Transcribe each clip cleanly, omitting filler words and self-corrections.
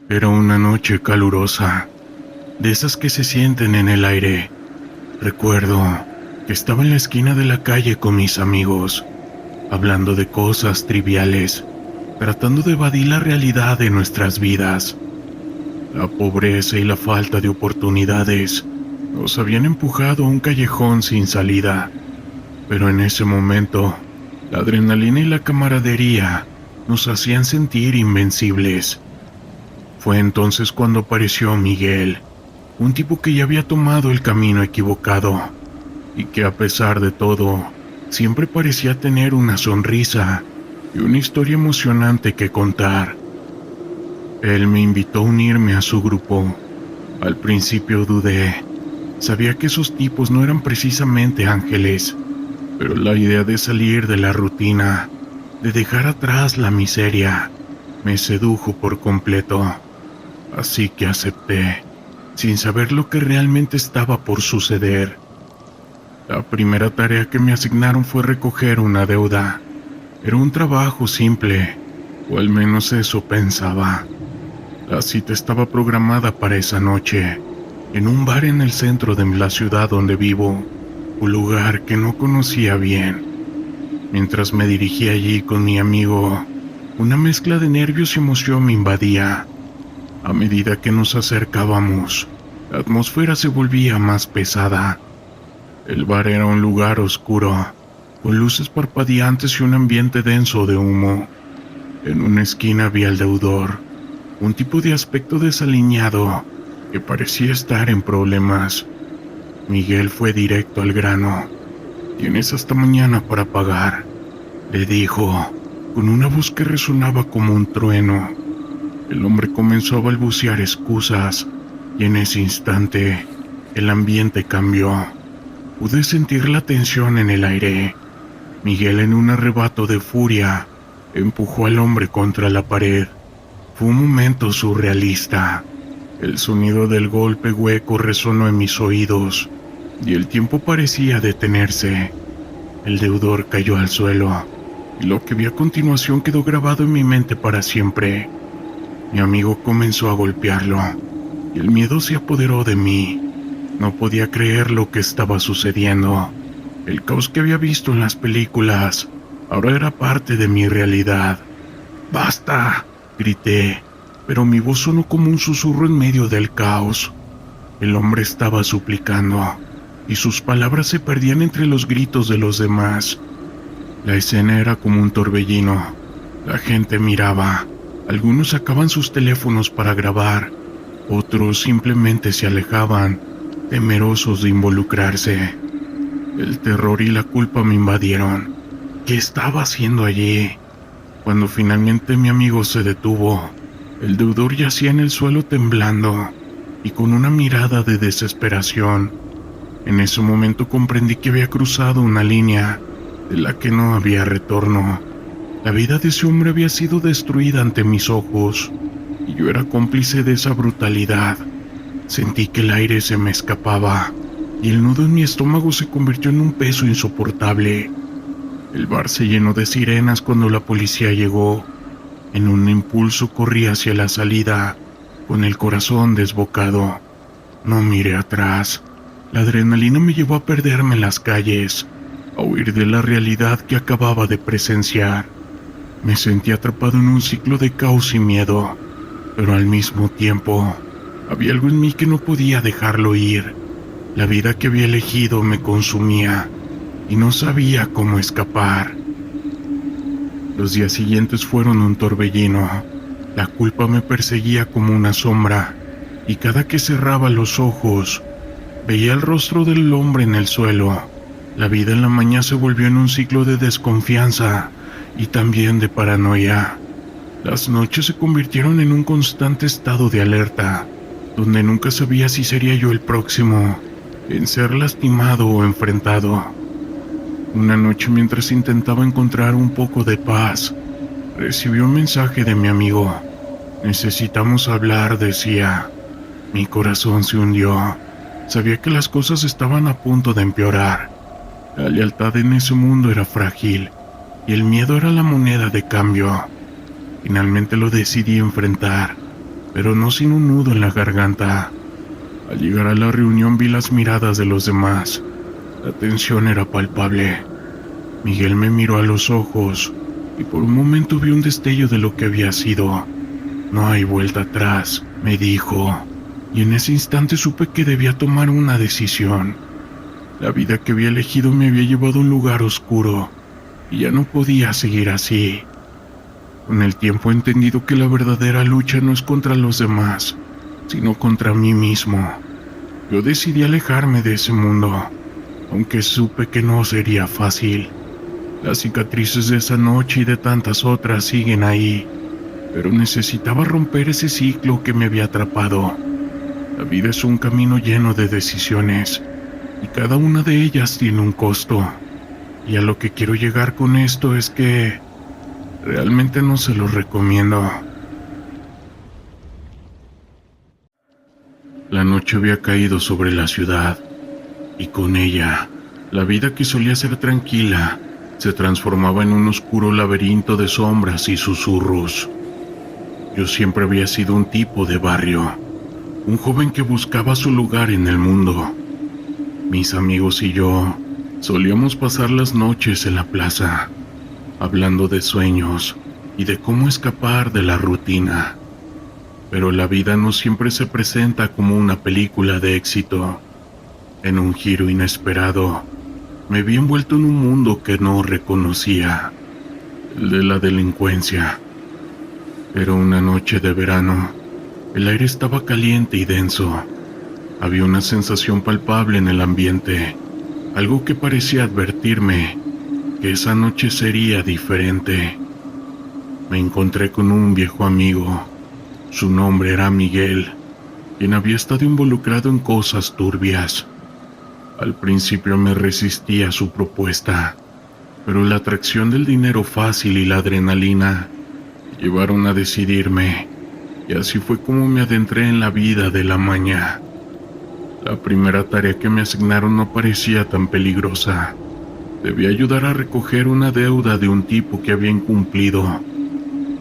Era una noche calurosa, de esas que se sienten en el aire. Recuerdo que estaba en la esquina de la calle con mis amigos, hablando de cosas triviales, tratando de evadir la realidad de nuestras vidas. La pobreza y la falta de oportunidades nos habían empujado a un callejón sin salida, pero en ese momento, la adrenalina y la camaradería nos hacían sentir invencibles. Fue entonces cuando apareció Miguel, un tipo que ya había tomado el camino equivocado y que, a pesar de todo, siempre parecía tener una sonrisa y una historia emocionante que contar. Él me invitó a unirme a su grupo. Al principio dudé. Sabía que esos tipos no eran precisamente ángeles, pero la idea de salir de la rutina, de dejar atrás la miseria, me sedujo por completo. Así que acepté, sin saber lo que realmente estaba por suceder. La primera tarea que me asignaron fue recoger una deuda. Era un trabajo simple, o al menos eso pensaba. La cita estaba programada para esa noche, en un bar en el centro de la ciudad donde vivo, un lugar que no conocía bien. Mientras me dirigía allí con mi amigo, una mezcla de nervios y emoción me invadía. A medida que nos acercábamos, la atmósfera se volvía más pesada. El bar era un lugar oscuro, con luces parpadeantes y un ambiente denso de humo. En una esquina había el deudor, un tipo de aspecto desaliñado que parecía estar en problemas. Miguel fue directo al grano. «Tienes hasta mañana para pagar», le dijo, con una voz que resonaba como un trueno. El hombre comenzó a balbucear excusas, y en ese instante, el ambiente cambió. Pude sentir la tensión en el aire. Miguel, en un arrebato de furia, empujó al hombre contra la pared. Fue un momento surrealista. El sonido del golpe hueco resonó en mis oídos, y el tiempo parecía detenerse. El deudor cayó al suelo, y lo que vi a continuación quedó grabado en mi mente para siempre. Mi amigo comenzó a golpearlo, y el miedo se apoderó de mí. No podía creer lo que estaba sucediendo. El caos que había visto en las películas ahora era parte de mi realidad. «¡Basta!», grité, pero mi voz sonó como un susurro en medio del caos. El hombre estaba suplicando, y sus palabras se perdían entre los gritos de los demás. La escena era como un torbellino. La gente miraba. Algunos sacaban sus teléfonos para grabar. Otros simplemente se alejaban, temerosos de involucrarse. El terror y la culpa me invadieron. ¿Qué estaba haciendo allí? Cuando finalmente mi amigo se detuvo, el deudor yacía en el suelo temblando y con una mirada de desesperación. En ese momento comprendí que había cruzado una línea de la que no había retorno. La vida de ese hombre había sido destruida ante mis ojos, y yo era cómplice de esa brutalidad. Sentí que el aire se me escapaba, y el nudo en mi estómago se convirtió en un peso insoportable. El bar se llenó de sirenas cuando la policía llegó. En un impulso corrí hacia la salida, con el corazón desbocado. No miré atrás. La adrenalina me llevó a perderme en las calles, a huir de la realidad que acababa de presenciar. Me sentí atrapado en un ciclo de caos y miedo, pero al mismo tiempo, había algo en mí que no podía dejarlo ir. La vida que había elegido me consumía, y no sabía cómo escapar. Los días siguientes fueron un torbellino. La culpa me perseguía como una sombra, y cada que cerraba los ojos, veía el rostro del hombre en el suelo. La vida en la mañana se volvió en un ciclo de desconfianza y también de paranoia. Las noches se convirtieron en un constante estado de alerta, donde nunca sabía si sería yo el próximo en ser lastimado o enfrentado. Una noche, mientras intentaba encontrar un poco de paz, recibí un mensaje de mi amigo. «Necesitamos hablar», decía. Mi corazón se hundió. Sabía que las cosas estaban a punto de empeorar. La lealtad en ese mundo era frágil, y el miedo era la moneda de cambio. Finalmente lo decidí enfrentar. pero no sin un nudo en la garganta. Al llegar a la reunión vi las miradas de los demás. La tensión era palpable. Miguel me miró a los ojos y por un momento vi un destello de lo que había sido. No hay vuelta atrás, me dijo, y en ese instante supe que debía tomar una decisión. La vida que había elegido me había llevado a un lugar oscuro y ya no podía seguir así. Con el tiempo he entendido que la verdadera lucha no es contra los demás, sino contra mí mismo. Yo decidí alejarme de ese mundo, aunque supe que no sería fácil. Las cicatrices de esa noche y de tantas otras siguen ahí, pero necesitaba romper ese ciclo que me había atrapado. La vida es un camino lleno de decisiones, y cada una de ellas tiene un costo. Y a lo que quiero llegar con esto es que realmente no se los recomiendo. La noche había caído sobre la ciudad, y con ella, la vida que solía ser tranquila se transformaba en un oscuro laberinto de sombras y susurros. Yo siempre había sido un tipo de barrio, un joven que buscaba su lugar en el mundo. Mis amigos y yo solíamos pasar las noches en la plaza, hablando de sueños y de cómo escapar de la rutina. Pero la vida no siempre se presenta como una película de éxito. En un giro inesperado, me vi envuelto en un mundo que no reconocía, el de la delincuencia. Pero una noche de verano, el aire estaba caliente y denso. Había una sensación palpable en el ambiente, algo que parecía advertirme que esa noche sería diferente. Me encontré con un viejo amigo. Su nombre era Miguel, quien había estado involucrado en cosas turbias. Al principio me resistí a su propuesta, pero la atracción del dinero fácil y la adrenalina me llevaron a decidirme, y así fue como me adentré en la vida de la maña. La primera tarea que me asignaron no parecía tan peligrosa. Debía ayudar a recoger una deuda de un tipo que había incumplido.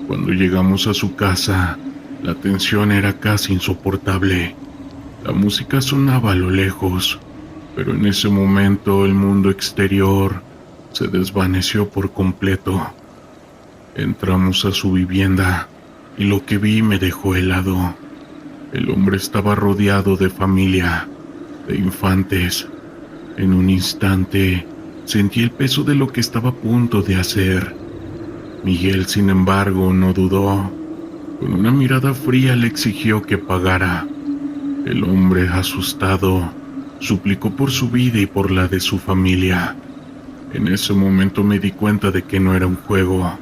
Cuando llegamos a su casa, la tensión era casi insoportable. La música sonaba a lo lejos, pero en ese momento el mundo exterior se desvaneció por completo. Entramos a su vivienda y lo que vi me dejó helado. El hombre estaba rodeado de familia, de infantes. En un instante sentí el peso de lo que estaba a punto de hacer. Miguel, sin embargo, no dudó. Con una mirada fría le exigió que pagara. El hombre, asustado, suplicó por su vida y por la de su familia. En ese momento me di cuenta de que no era un juego.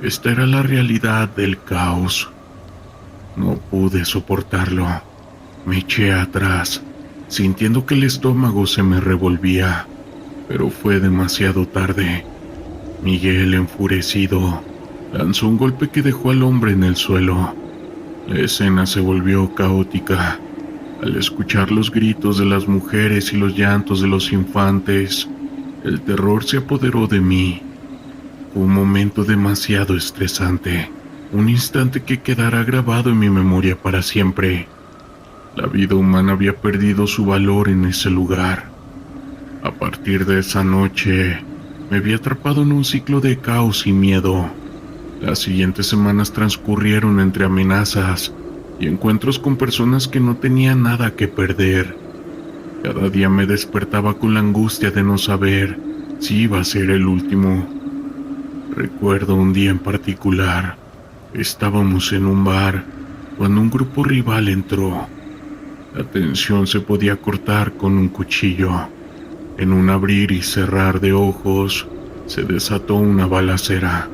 Esta era la realidad del caos. No pude soportarlo. Me eché atrás, sintiendo que el estómago se me revolvía, pero fue demasiado tarde. Miguel, enfurecido, lanzó un golpe que dejó al hombre en el suelo. La escena se volvió caótica. Al escuchar los gritos de las mujeres y los llantos de los infantes, el terror se apoderó de mí. Fue un momento demasiado estresante, un instante que quedará grabado en mi memoria para siempre. La vida humana había perdido su valor en ese lugar. A partir de esa noche, me vi atrapado en un ciclo de caos y miedo. Las siguientes semanas transcurrieron entre amenazas y encuentros con personas que no tenían nada que perder. Cada día me despertaba con la angustia de no saber si iba a ser el último. Recuerdo un día en particular. Estábamos en un bar cuando un grupo rival entró. La tensión se podía cortar con un cuchillo. En un abrir y cerrar de ojos, se desató una balacera.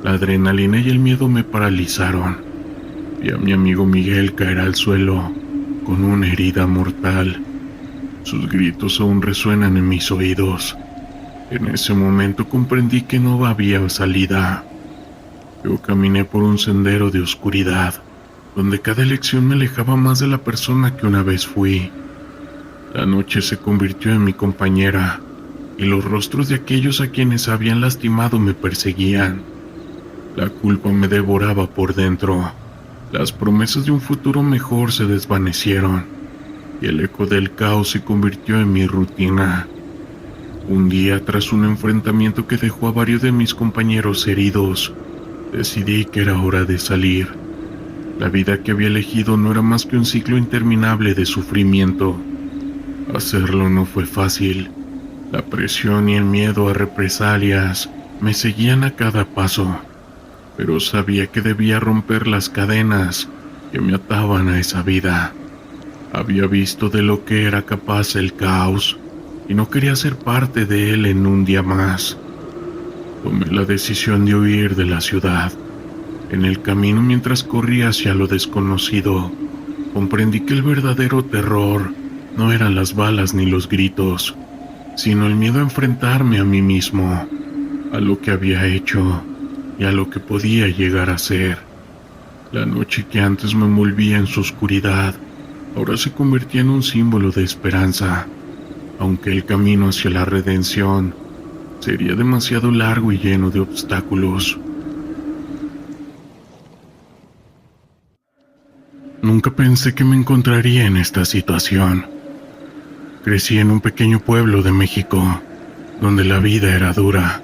La adrenalina y el miedo me paralizaron. Vi a mi amigo Miguel caer al suelo, con una herida mortal. Sus gritos aún resuenan en mis oídos. En ese momento comprendí que no había salida. Yo caminé por un sendero de oscuridad, donde cada elección me alejaba más de la persona que una vez fui. La noche se convirtió en mi compañera, y los rostros de aquellos a quienes habían lastimado me perseguían. La culpa me devoraba por dentro. Las promesas de un futuro mejor se desvanecieron y el eco del caos se convirtió en mi rutina. Un día, tras un enfrentamiento que dejó a varios de mis compañeros heridos, decidí que era hora de salir. La vida que había elegido no era más que un ciclo interminable de sufrimiento. Hacerlo no fue fácil. La presión y el miedo a represalias me seguían a cada paso, pero sabía que debía romper las cadenas que me ataban a esa vida. Había visto de lo que era capaz el caos y no quería ser parte de él en un día más. Tomé la decisión de huir de la ciudad. En el camino, mientras corría hacia lo desconocido, comprendí que el verdadero terror no eran las balas ni los gritos, sino el miedo a enfrentarme a mí mismo, a lo que había hecho y a lo que podía llegar a ser. La noche que antes me envolvía en su oscuridad, ahora se convertía en un símbolo de esperanza, aunque el camino hacia la redención sería demasiado largo y lleno de obstáculos. Nunca pensé que me encontraría en esta situación. Crecí en un pequeño pueblo de México, donde la vida era dura,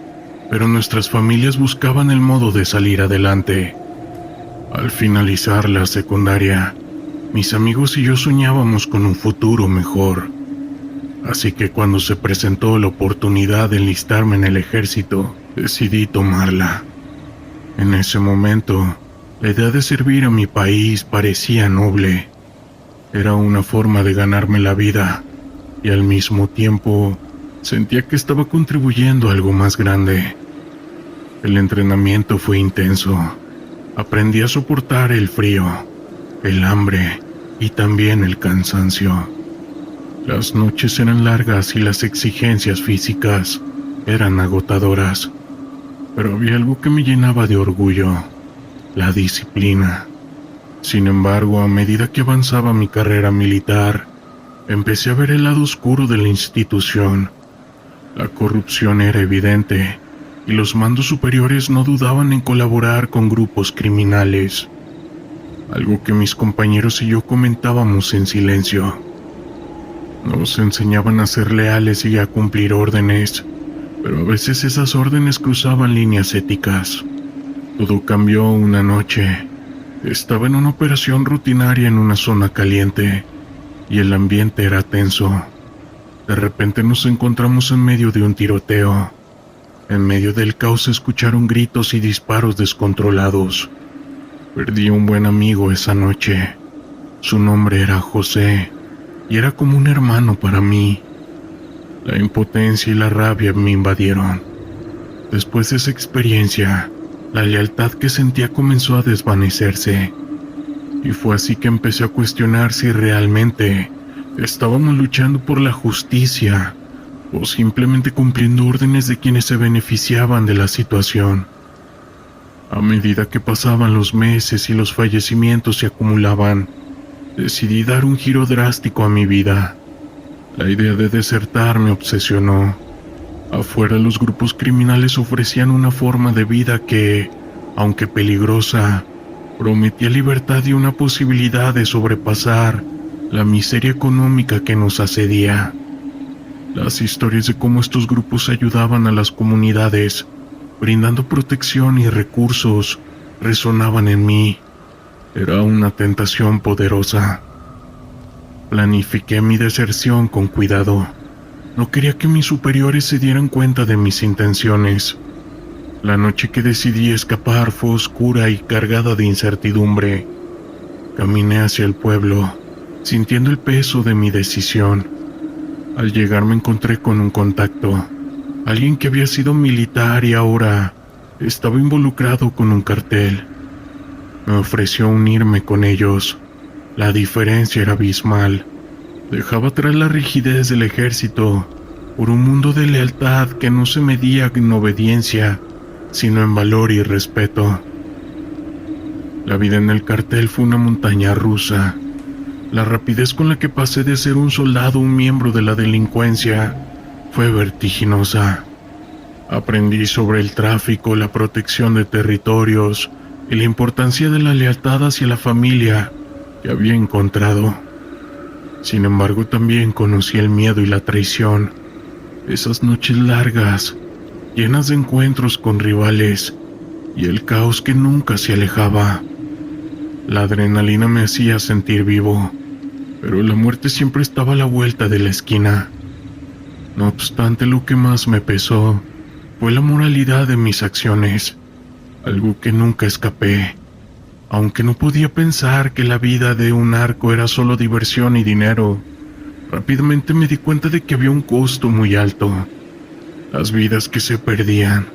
pero nuestras familias buscaban el modo de salir adelante. Al finalizar la secundaria, mis amigos y yo soñábamos con un futuro mejor. Así que cuando se presentó la oportunidad de enlistarme en el ejército, decidí tomarla. En ese momento, la idea de servir a mi país parecía noble. Era una forma de ganarme la vida y al mismo tiempo sentía que estaba contribuyendo a algo más grande. El entrenamiento fue intenso. Aprendí a soportar el frío, el hambre y también el cansancio. Las noches eran largas y las exigencias físicas eran agotadoras, pero había algo que me llenaba de orgullo: la disciplina. Sin embargo, a medida que avanzaba mi carrera militar, empecé a ver el lado oscuro de la institución. La corrupción era evidente y los mandos superiores no dudaban en colaborar con grupos criminales, algo que mis compañeros y yo comentábamos en silencio. Nos enseñaban a ser leales y a cumplir órdenes, pero a veces esas órdenes cruzaban líneas éticas. Todo cambió una noche. Estaba en una operación rutinaria en una zona caliente y el ambiente era tenso. De repente nos encontramos en medio de un tiroteo. En medio del caos se escucharon gritos y disparos descontrolados. Perdí a un buen amigo esa noche. Su nombre era José y era como un hermano para mí. La impotencia y la rabia me invadieron. Después de esa experiencia, la lealtad que sentía comenzó a desvanecerse, y fue así que empecé a cuestionar si realmente estábamos luchando por la justicia o simplemente cumpliendo órdenes de quienes se beneficiaban de la situación. A medida que pasaban los meses y los fallecimientos se acumulaban, decidí dar un giro drástico a mi vida. La idea de desertar me obsesionó. Afuera, los grupos criminales ofrecían una forma de vida que, aunque peligrosa, prometía libertad y una posibilidad de sobrepasar la miseria económica que nos asedía. Las historias de cómo estos grupos ayudaban a las comunidades, brindando protección y recursos, resonaban en mí. Era una tentación poderosa. Planifiqué mi deserción con cuidado. No quería que mis superiores se dieran cuenta de mis intenciones. La noche que decidí escapar fue oscura y cargada de incertidumbre. Caminé hacia el pueblo, sintiendo el peso de mi decisión. Al llegar me encontré con un contacto, alguien que había sido militar y ahora estaba involucrado con un cartel. Me ofreció unirme con ellos. La diferencia era abismal. Dejaba atrás la rigidez del ejército por un mundo de lealtad que no se medía en obediencia, sino en valor y respeto. La vida en el cartel fue una montaña rusa. La rapidez con la que pasé de ser un soldado a un miembro de la delincuencia fue vertiginosa. Aprendí sobre el tráfico, la protección de territorios y la importancia de la lealtad hacia la familia que había encontrado. Sin embargo, también conocí el miedo y la traición, esas noches largas, llenas de encuentros con rivales y el caos que nunca se alejaba. La adrenalina me hacía sentir vivo, pero la muerte siempre estaba a la vuelta de la esquina. No obstante, lo que más me pesó fue la moralidad de mis acciones, algo que nunca escapé. Aunque no podía pensar que la vida de un narco era solo diversión y dinero, rápidamente me di cuenta de que había un costo muy alto. Las vidas que se perdían,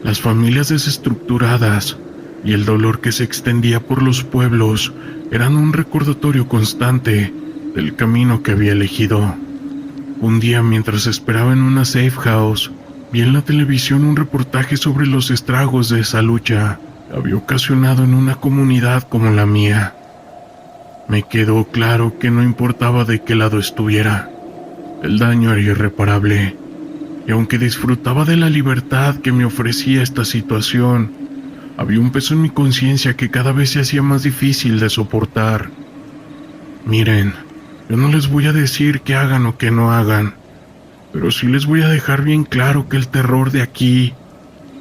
las familias desestructuradas y el dolor que se extendía por los pueblos eran un recordatorio constante del camino que había elegido. Un día, mientras esperaba en una safe house, vi en la televisión un reportaje sobre los estragos de esa lucha que había ocasionado en una comunidad como la mía. Me quedó claro que no importaba de qué lado estuviera, el daño era irreparable, y aunque disfrutaba de la libertad que me ofrecía esta situación, había un peso en mi conciencia que cada vez se hacía más difícil de soportar. Miren, yo no les voy a decir que hagan o que no hagan, pero sí les voy a dejar bien claro que el terror de aquí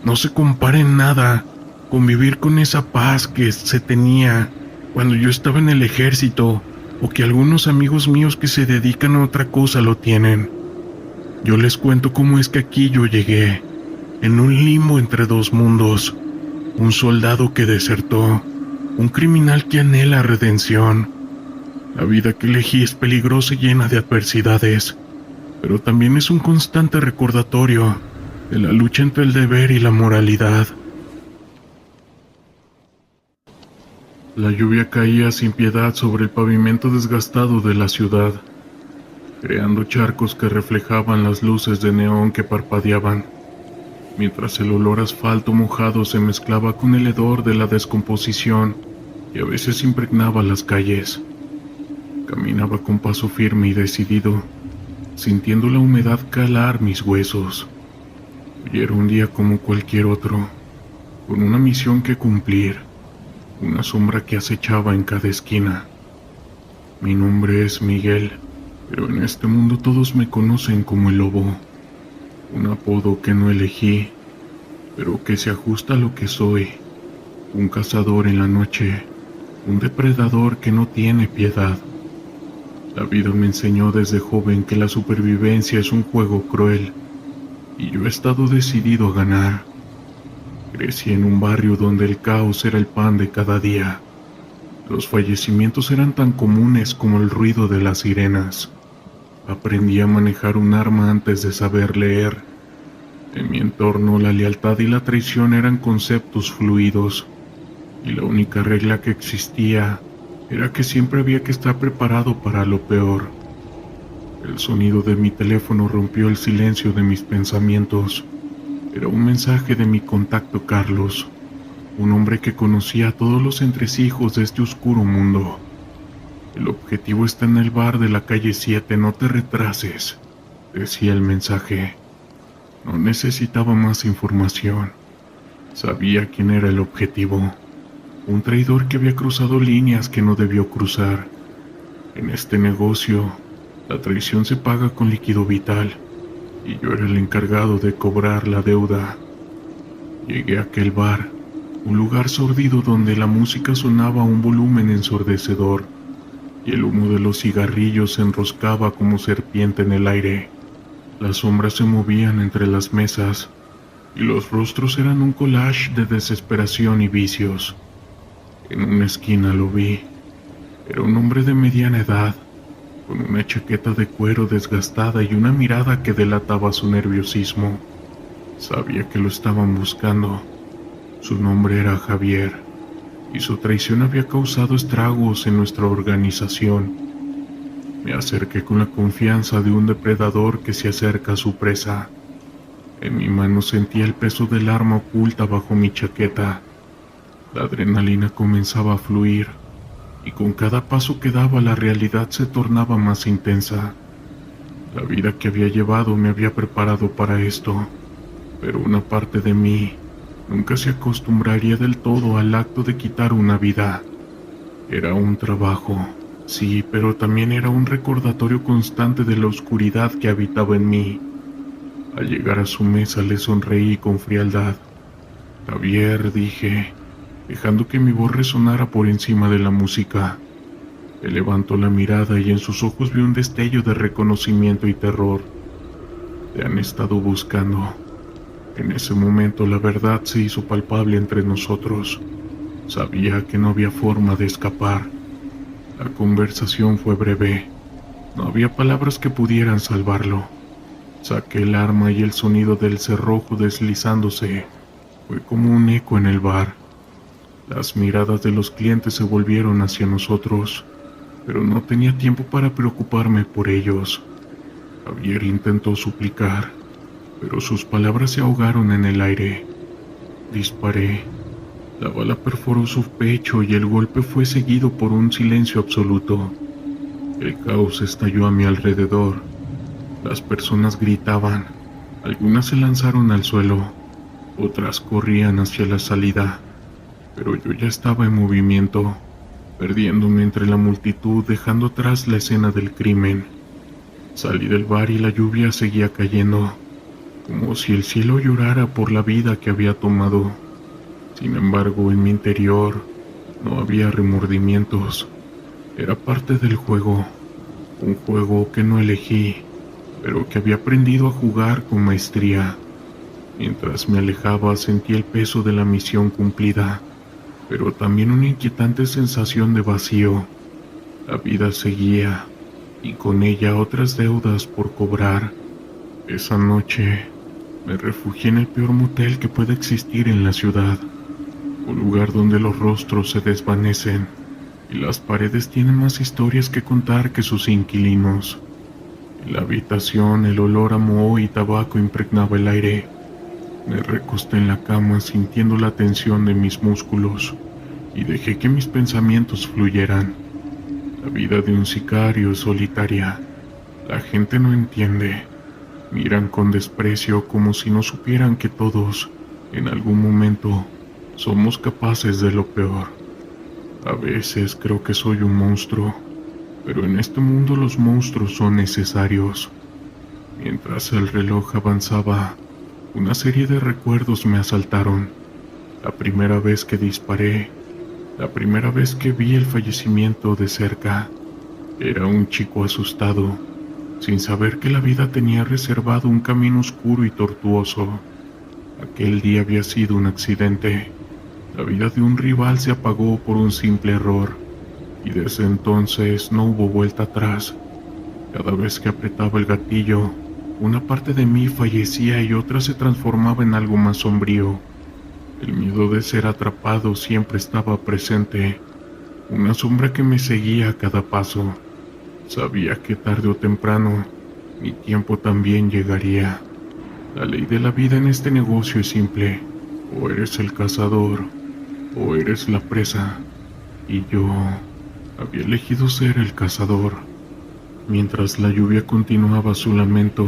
no se compara en nada con vivir con esa paz que se tenía cuando yo estaba en el ejército o que algunos amigos míos que se dedican a otra cosa lo tienen. Yo les cuento cómo es que aquí yo llegué, en un limbo entre dos mundos, un soldado que desertó, un criminal que anhela redención. La vida que elegí es peligrosa y llena de adversidades, pero también es un constante recordatorio de la lucha entre el deber y la moralidad. La lluvia caía sin piedad sobre el pavimento desgastado de la ciudad, creando charcos que reflejaban las luces de neón que parpadeaban, mientras el olor a asfalto mojado se mezclaba con el hedor de la descomposición y a veces impregnaba las calles. Caminaba con paso firme y decidido, sintiendo la humedad calar mis huesos. Hoy era un día como cualquier otro, con una misión que cumplir, una sombra que acechaba en cada esquina. Mi nombre es Miguel, pero en este mundo todos me conocen como el Lobo, un apodo que no elegí, pero que se ajusta a lo que soy, un cazador en la noche, un depredador que no tiene piedad. La vida me enseñó desde joven que la supervivencia es un juego cruel, y yo he estado decidido a ganar. Crecí en un barrio donde el caos era el pan de cada día. Los fallecimientos eran tan comunes como el ruido de las sirenas. Aprendí a manejar un arma antes de saber leer. En mi entorno, la lealtad y la traición eran conceptos fluidos, y la única regla que existía era que siempre había que estar preparado para lo peor. El sonido de mi teléfono rompió el silencio de mis pensamientos. Era un mensaje de mi contacto Carlos, un hombre que conocía todos los entresijos de este oscuro mundo. El objetivo está en el bar de la calle 7, no te retrases, decía el mensaje. No necesitaba más información. Sabía quién era el objetivo. Un traidor que había cruzado líneas que no debió cruzar. En este negocio, la traición se paga con líquido vital, y yo era el encargado de cobrar la deuda. Llegué a aquel bar, un lugar sórdido donde la música sonaba a un volumen ensordecedor, y el humo de los cigarrillos se enroscaba como serpiente en el aire. Las sombras se movían entre las mesas, y los rostros eran un collage de desesperación y vicios. En una esquina lo vi. Era un hombre de mediana edad, con una chaqueta de cuero desgastada y una mirada que delataba su nerviosismo. Sabía que lo estaban buscando. Su nombre era Javier, y su traición había causado estragos en nuestra organización. Me acerqué con la confianza de un depredador que se acerca a su presa. En mi mano sentía el peso del arma oculta bajo mi chaqueta. La adrenalina comenzaba a fluir, y con cada paso que daba la realidad se tornaba más intensa. La vida que había llevado me había preparado para esto, pero una parte de mí nunca se acostumbraría del todo al acto de quitar una vida. Era un trabajo, sí, pero también era un recordatorio constante de la oscuridad que habitaba en mí. Al llegar a su mesa le sonreí con frialdad. Javier, dije, dejando que mi voz resonara por encima de la música. Él levantó la mirada y en sus ojos vi un destello de reconocimiento y terror. Te han estado buscando. En ese momento la verdad se hizo palpable entre nosotros. Sabía que no había forma de escapar. La conversación fue breve. No había palabras que pudieran salvarlo. Saqué el arma y el sonido del cerrojo deslizándose fue como un eco en el bar. Las miradas de los clientes se volvieron hacia nosotros, pero no tenía tiempo para preocuparme por ellos. Javier intentó suplicar, pero sus palabras se ahogaron en el aire. Disparé. La bala perforó su pecho y el golpe fue seguido por un silencio absoluto. El caos estalló a mi alrededor. Las personas gritaban, algunas se lanzaron al suelo, otras corrían hacia la salida, pero yo ya estaba en movimiento, perdiéndome entre la multitud, dejando atrás la escena del crimen. Salí del bar y la lluvia seguía cayendo, como si el cielo llorara por la vida que había tomado. Sin embargo, en mi interior no había remordimientos. Era parte del juego, un juego que no elegí, pero que había aprendido a jugar con maestría. Mientras me alejaba sentí el peso de la misión cumplida, pero también una inquietante sensación de vacío. La vida seguía, y con ella otras deudas por cobrar. Esa noche me refugié en el peor motel que puede existir en la ciudad, un lugar donde los rostros se desvanecen y las paredes tienen más historias que contar que sus inquilinos. En la habitación el olor a moho y tabaco impregnaba el aire. Me recosté en la cama sintiendo la tensión de mis músculos y dejé que mis pensamientos fluyeran. La vida de un sicario es solitaria. La gente no entiende. Miran con desprecio como si no supieran que todos, en algún momento, somos capaces de lo peor. A veces creo que soy un monstruo, pero en este mundo los monstruos son necesarios. Mientras el reloj avanzaba, una serie de recuerdos me asaltaron. La primera vez que disparé, la primera vez que vi el fallecimiento de cerca. Era un chico asustado, sin saber que la vida tenía reservado un camino oscuro y tortuoso. Aquel día había sido un accidente. La vida de un rival se apagó por un simple error, y desde entonces no hubo vuelta atrás. Cada vez que apretaba el gatillo, una parte de mí fallecía y otra se transformaba en algo más sombrío. El miedo de ser atrapado siempre estaba presente, una sombra que me seguía a cada paso. Sabía que tarde o temprano, mi tiempo también llegaría. La ley de la vida en este negocio es simple: o eres el cazador, o eres la presa. Y yo había elegido ser el cazador. Mientras la lluvia continuaba su lamento,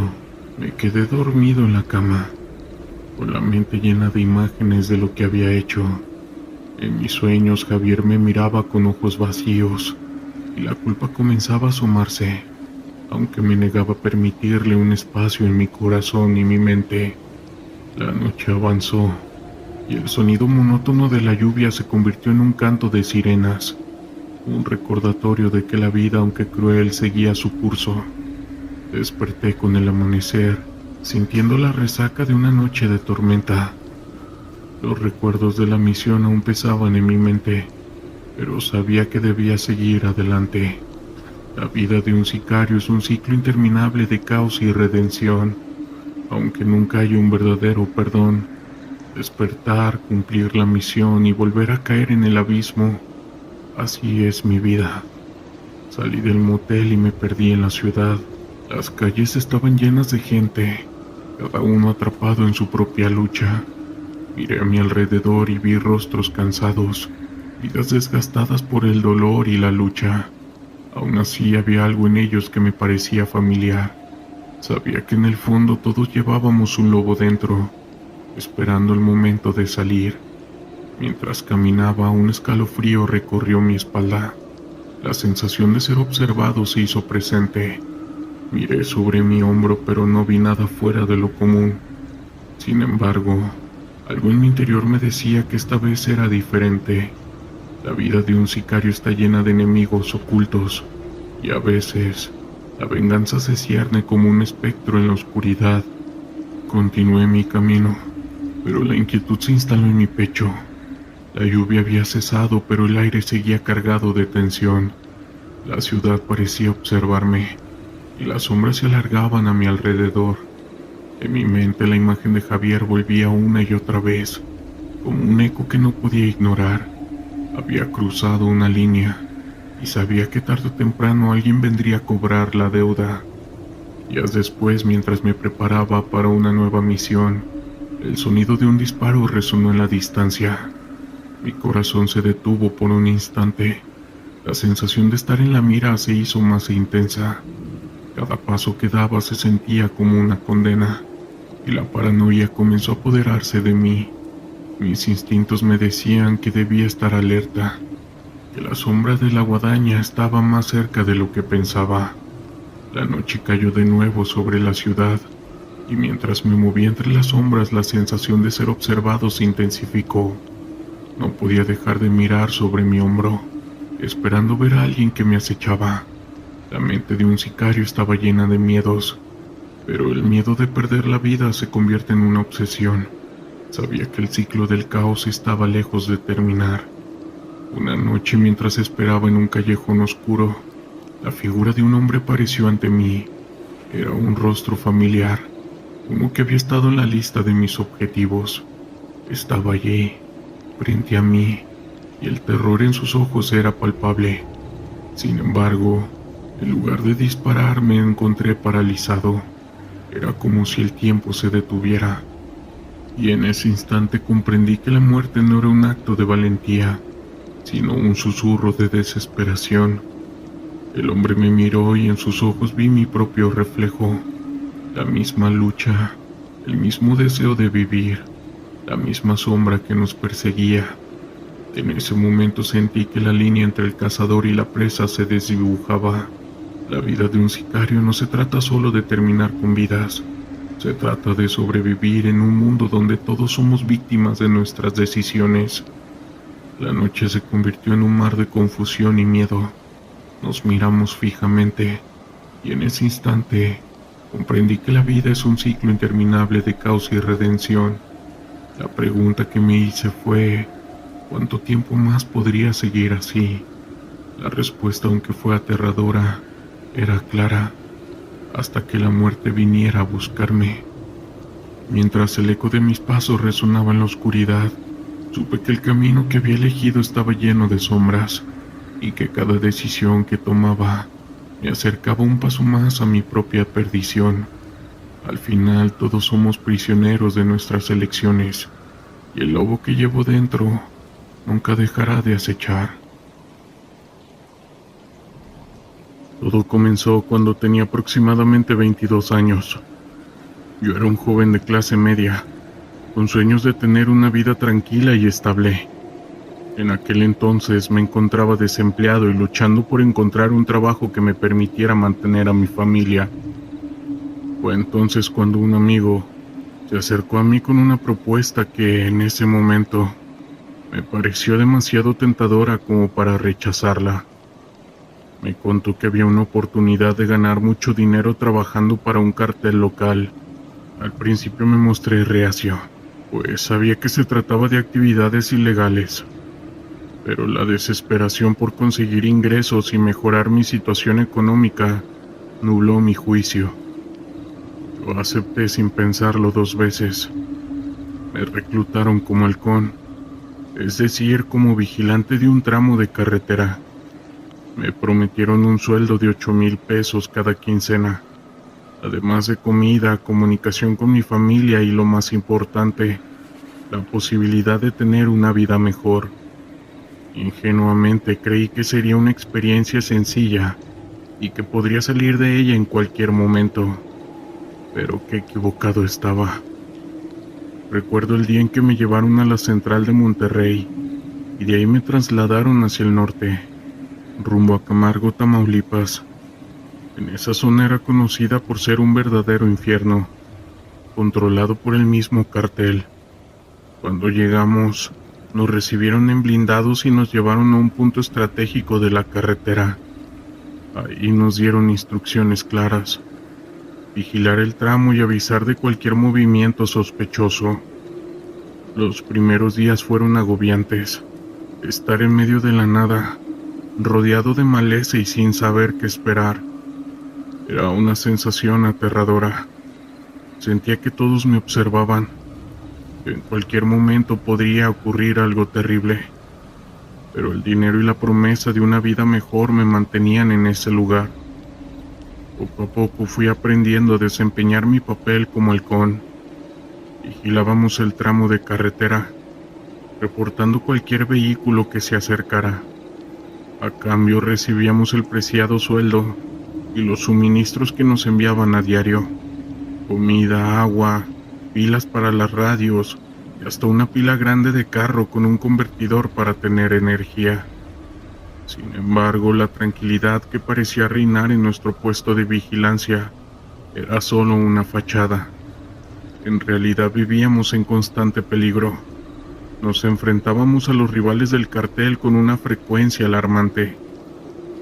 me quedé dormido en la cama, con la mente llena de imágenes de lo que había hecho. En mis sueños Javier me miraba con ojos vacíos, y la culpa comenzaba a asomarse, aunque me negaba a permitirle un espacio en mi corazón y mi mente. La noche avanzó, y el sonido monótono de la lluvia se convirtió en un canto de sirenas, un recordatorio de que la vida, aunque cruel, seguía su curso. Desperté con el amanecer, sintiendo la resaca de una noche de tormenta. Los recuerdos de la misión aún pesaban en mi mente, pero sabía que debía seguir adelante. La vida de un sicario es un ciclo interminable de caos y redención, aunque nunca hay un verdadero perdón. Despertar, cumplir la misión y volver a caer en el abismo. Así es mi vida. Salí del motel y me perdí en la ciudad. Las calles estaban llenas de gente, cada uno atrapado en su propia lucha. Miré a mi alrededor y vi rostros cansados, vidas desgastadas por el dolor y la lucha. Aún así había algo en ellos que me parecía familiar. Sabía que en el fondo todos llevábamos un lobo dentro, esperando el momento de salir. Mientras caminaba, un escalofrío recorrió mi espalda. La sensación de ser observado se hizo presente. Miré sobre mi hombro, pero no vi nada fuera de lo común. Sin embargo, algo en mi interior me decía que esta vez era diferente. La vida de un sicario está llena de enemigos ocultos, y a veces la venganza se cierne como un espectro en la oscuridad. Continué mi camino, pero la inquietud se instaló en mi pecho. La lluvia había cesado, pero el aire seguía cargado de tensión. La ciudad parecía observarme, y las sombras se alargaban a mi alrededor. En mi mente la imagen de Javier volvía una y otra vez, como un eco que no podía ignorar. Había cruzado una línea, y sabía que tarde o temprano alguien vendría a cobrar la deuda. Días después, mientras me preparaba para una nueva misión, el sonido de un disparo resonó en la distancia. Mi corazón se detuvo por un instante. La sensación de estar en la mira se hizo más intensa. Cada paso que daba se sentía como una condena, y la paranoia comenzó a apoderarse de mí. Mis instintos me decían que debía estar alerta, que la sombra de la guadaña estaba más cerca de lo que pensaba. La noche cayó de nuevo sobre la ciudad, y mientras me movía entre las sombras, la sensación de ser observado se intensificó. No podía dejar de mirar sobre mi hombro, esperando ver a alguien que me acechaba. La mente de un sicario estaba llena de miedos, pero el miedo de perder la vida se convierte en una obsesión. Sabía que el ciclo del caos estaba lejos de terminar. Una noche, mientras esperaba en un callejón oscuro, la figura de un hombre apareció ante mí. Era un rostro familiar, uno que había estado en la lista de mis objetivos. Estaba allí, frente a mí, y el terror en sus ojos era palpable. Sin embargo, en lugar de disparar, me encontré paralizado. Era como si el tiempo se detuviera. Y en ese instante comprendí que la muerte no era un acto de valentía, sino un susurro de desesperación. El hombre me miró y en sus ojos vi mi propio reflejo. La misma lucha, el mismo deseo de vivir, la misma sombra que nos perseguía. En ese momento sentí que la línea entre el cazador y la presa se desdibujaba. La vida de un sicario no se trata solo de terminar con vidas. Se trata de sobrevivir en un mundo donde todos somos víctimas de nuestras decisiones. La noche se convirtió en un mar de confusión y miedo. Nos miramos fijamente, y en ese instante comprendí que la vida es un ciclo interminable de caos y redención. La pregunta que me hice fue: ¿cuánto tiempo más podría seguir así? La respuesta, aunque fue aterradora, era clara: hasta que la muerte viniera a buscarme. Mientras el eco de mis pasos resonaba en la oscuridad, supe que el camino que había elegido estaba lleno de sombras, y que cada decisión que tomaba me acercaba un paso más a mi propia perdición. Al final, todos somos prisioneros de nuestras elecciones, y el lobo que llevo dentro nunca dejará de acechar. Todo comenzó cuando tenía aproximadamente 22 años. Yo era un joven de clase media, con sueños de tener una vida tranquila y estable. En aquel entonces me encontraba desempleado y luchando por encontrar un trabajo que me permitiera mantener a mi familia. Fue entonces cuando un amigo se acercó a mí con una propuesta que en ese momento me pareció demasiado tentadora como para rechazarla. Me contó que había una oportunidad de ganar mucho dinero trabajando para un cartel local. Al principio me mostré reacio, pues sabía que se trataba de actividades ilegales. Pero la desesperación por conseguir ingresos y mejorar mi situación económica nubló mi juicio. Lo acepté sin pensarlo 2 veces. Me reclutaron como halcón, es decir, como vigilante de un tramo de carretera. Me prometieron un sueldo de 8,000 pesos cada quincena, además de comida, comunicación con mi familia y, lo más importante, la posibilidad de tener una vida mejor. Ingenuamente creí que sería una experiencia sencilla y que podría salir de ella en cualquier momento, pero qué equivocado estaba. Recuerdo el día en que me llevaron a la central de Monterrey y de ahí me trasladaron hacia el norte, rumbo a Camargo, Tamaulipas. En esa zona era conocida por ser un verdadero infierno, controlado por el mismo cartel. Cuando llegamos, nos recibieron en blindados y nos llevaron a un punto estratégico de la carretera. Ahí nos dieron instrucciones claras: vigilar el tramo y avisar de cualquier movimiento sospechoso. Los primeros días fueron agobiantes. Estar en medio de la nada, rodeado de maleza y sin saber qué esperar, era una sensación aterradora. Sentía que todos me observaban. En cualquier momento podría ocurrir algo terrible, pero el dinero y la promesa de una vida mejor me mantenían en ese lugar. Poco a poco fui aprendiendo a desempeñar mi papel como halcón. Vigilábamos el tramo de carretera, reportando cualquier vehículo que se acercara. A cambio recibíamos el preciado sueldo y los suministros que nos enviaban a diario: comida, agua, pilas para las radios y hasta una pila grande de carro con un convertidor para tener energía. Sin embargo, la tranquilidad que parecía reinar en nuestro puesto de vigilancia era solo una fachada. En realidad vivíamos en constante peligro. Nos enfrentábamos a los rivales del cartel con una frecuencia alarmante.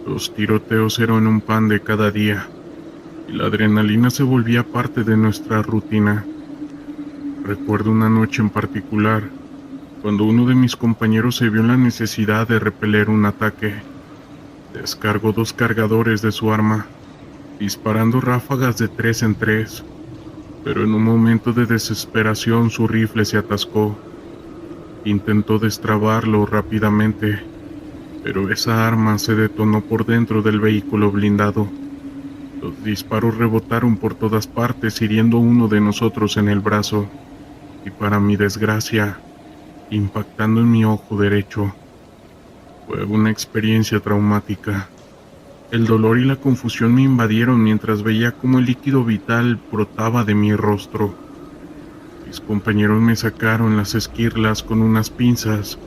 Los tiroteos eran un pan de cada día, y la adrenalina se volvía parte de nuestra rutina. Recuerdo una noche en particular, cuando uno de mis compañeros se vio en la necesidad de repeler un ataque. Descargó 2 cargadores de su arma, disparando ráfagas de 3 en 3, pero en un momento de desesperación su rifle se atascó. Intentó destrabarlo rápidamente, pero esa arma se detonó por dentro del vehículo blindado. Los disparos rebotaron por todas partes, hiriendo a uno de nosotros en el brazo, y para mi desgracia, impactando en mi ojo derecho. Fue una experiencia traumática. El dolor y la confusión me invadieron mientras veía cómo el líquido vital brotaba de mi rostro. Mis compañeros me sacaron las esquirlas con unas pinzas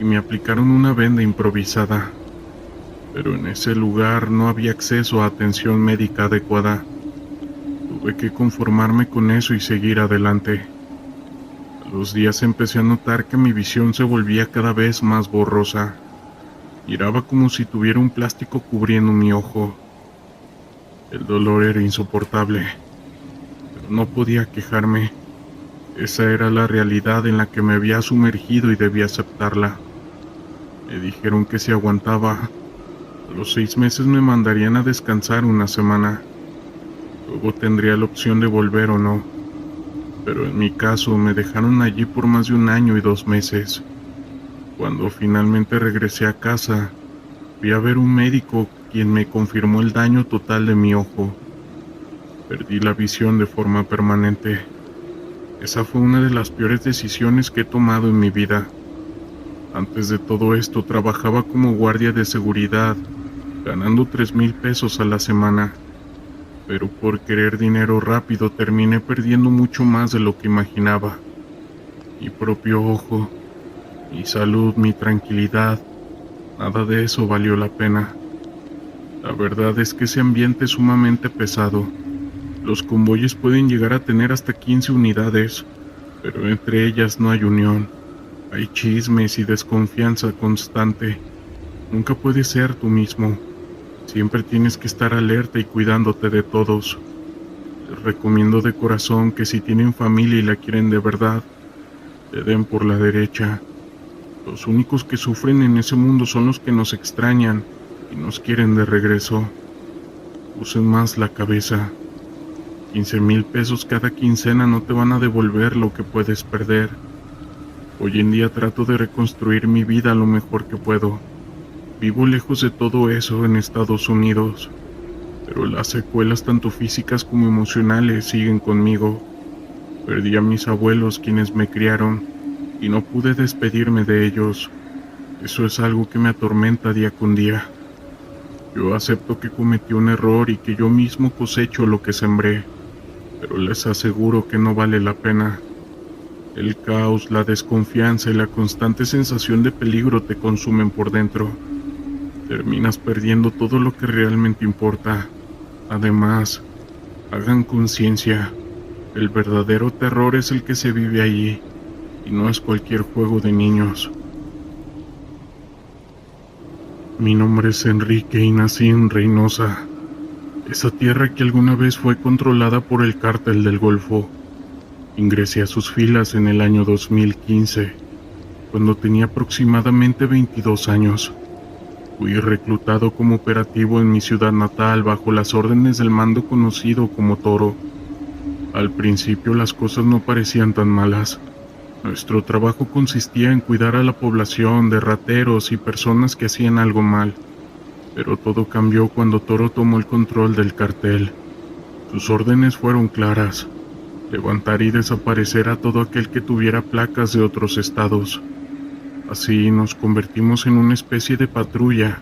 y me aplicaron una venda improvisada. Pero en ese lugar no había acceso a atención médica adecuada. Tuve que conformarme con eso y seguir adelante. A los días empecé a notar que mi visión se volvía cada vez más borrosa. Miraba como si tuviera un plástico cubriendo mi ojo. El dolor era insoportable, pero no podía quejarme. Esa era la realidad en la que me había sumergido y debía aceptarla. Me dijeron que si aguantaba, a los 6 meses me mandarían a descansar una semana. Luego tendría la opción de volver o no. Pero en mi caso me dejaron allí por más de 1 año y 2 meses. Cuando finalmente regresé a casa, fui a ver un médico quien me confirmó el daño total de mi ojo. Perdí la visión de forma permanente. Esa fue una de las peores decisiones que he tomado en mi vida. Antes de todo esto trabajaba como guardia de seguridad, ganando 3,000 pesos a la semana. Pero por querer dinero rápido terminé perdiendo mucho más de lo que imaginaba. Mi propio ojo, mi salud, mi tranquilidad, nada de eso valió la pena. La verdad es que ese ambiente es sumamente pesado. Los convoyes pueden llegar a tener hasta 15 unidades, pero entre ellas no hay unión. Hay chismes y desconfianza constante. Nunca puedes ser tú mismo. Siempre tienes que estar alerta y cuidándote de todos. Les recomiendo de corazón que si tienen familia y la quieren de verdad, le den por la derecha. Los únicos que sufren en ese mundo son los que nos extrañan y nos quieren de regreso. Usen más la cabeza. 15,000 pesos cada quincena no te van a devolver lo que puedes perder. Hoy en día trato de reconstruir mi vida lo mejor que puedo. Vivo lejos de todo eso en Estados Unidos, pero las secuelas tanto físicas como emocionales siguen conmigo. Perdí a mis abuelos quienes me criaron y no pude despedirme de ellos. Eso es algo que me atormenta día con día. Yo acepto que cometí un error y que yo mismo cosecho lo que sembré, pero les aseguro que no vale la pena. El caos, la desconfianza y la constante sensación de peligro te consumen por dentro. Terminas perdiendo todo lo que realmente importa. Además, hagan conciencia, el verdadero terror es el que se vive allí, y no es cualquier juego de niños. Mi nombre es Enrique y nací en Reynosa, esa tierra que alguna vez fue controlada por el Cártel del Golfo. Ingresé a sus filas en el año 2015, cuando tenía aproximadamente 22 años. Fui reclutado como operativo en mi ciudad natal bajo las órdenes del mando conocido como Toro. Al principio las cosas no parecían tan malas. Nuestro trabajo consistía en cuidar a la población de rateros y personas que hacían algo mal. Pero todo cambió cuando Toro tomó el control del cartel. Sus órdenes fueron claras: levantar y desaparecer a todo aquel que tuviera placas de otros estados. Así nos convertimos en una especie de patrulla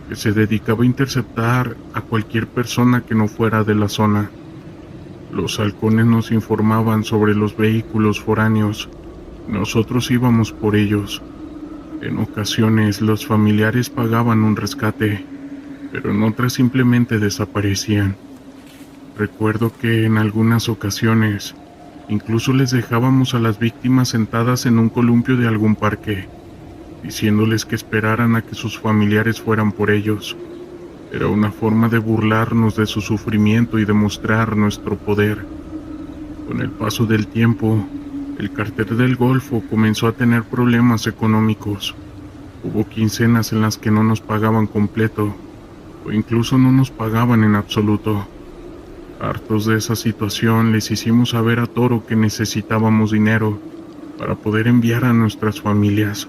que se dedicaba a interceptar a cualquier persona que no fuera de la zona. Los halcones nos informaban sobre los vehículos foráneos. Nosotros íbamos por ellos. En ocasiones los familiares pagaban un rescate, pero en otras simplemente desaparecían. Recuerdo que en algunas ocasiones incluso les dejábamos a las víctimas sentadas en un columpio de algún parque, diciéndoles que esperaran a que sus familiares fueran por ellos. Era una forma de burlarnos de su sufrimiento y demostrar nuestro poder. Con el paso del tiempo, el Cártel del Golfo comenzó a tener problemas económicos. Hubo quincenas en las que no nos pagaban completo, o incluso no nos pagaban en absoluto. Hartos de esa situación, les hicimos saber a Toro que necesitábamos dinero para poder enviar a nuestras familias.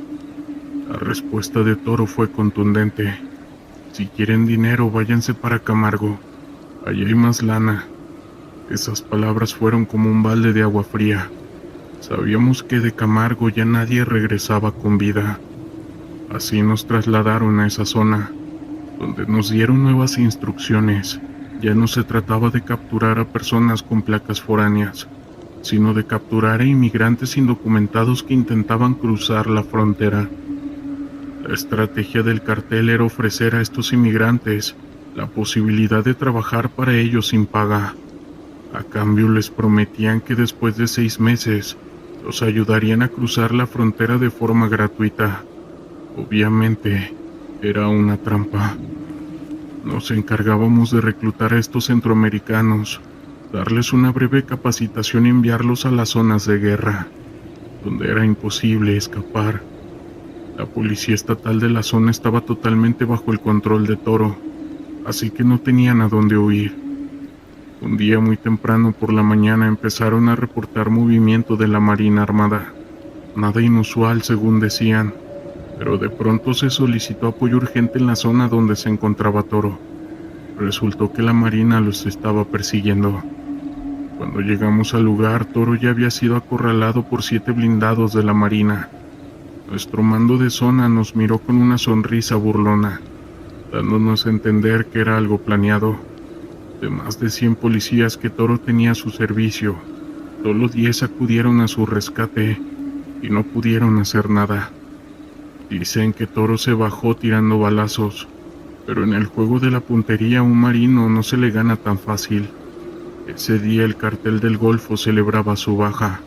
La respuesta de Toro fue contundente: si quieren dinero, váyanse para Camargo, allí hay más lana. Esas palabras fueron como un balde de agua fría. Sabíamos que de Camargo ya nadie regresaba con vida. Así nos trasladaron a esa zona, donde nos dieron nuevas instrucciones. Ya no se trataba de capturar a personas con placas foráneas, sino de capturar a inmigrantes indocumentados que intentaban cruzar la frontera. La estrategia del cartel era ofrecer a estos inmigrantes la posibilidad de trabajar para ellos sin paga. A cambio les prometían que después de 6 meses los ayudarían a cruzar la frontera de forma gratuita. Obviamente, era una trampa. Nos encargábamos de reclutar a estos centroamericanos, darles una breve capacitación y enviarlos a las zonas de guerra, donde era imposible escapar. La policía estatal de la zona estaba totalmente bajo el control de Toro, así que no tenían a dónde huir. Un día muy temprano por la mañana empezaron a reportar movimiento de la Marina Armada. Nada inusual según decían, pero de pronto se solicitó apoyo urgente en la zona donde se encontraba Toro. Resultó que la Marina los estaba persiguiendo. Cuando llegamos al lugar, Toro ya había sido acorralado por 7 blindados de la Marina. Nuestro mando de zona nos miró con una sonrisa burlona, dándonos a entender que era algo planeado. De más de 100 policías que Toro tenía a su servicio, solo 10 acudieron a su rescate y no pudieron hacer nada. Dicen que Toro se bajó tirando balazos, pero en el juego de la puntería a un marino no se le gana tan fácil. Ese día el Cártel del Golfo celebraba su baja.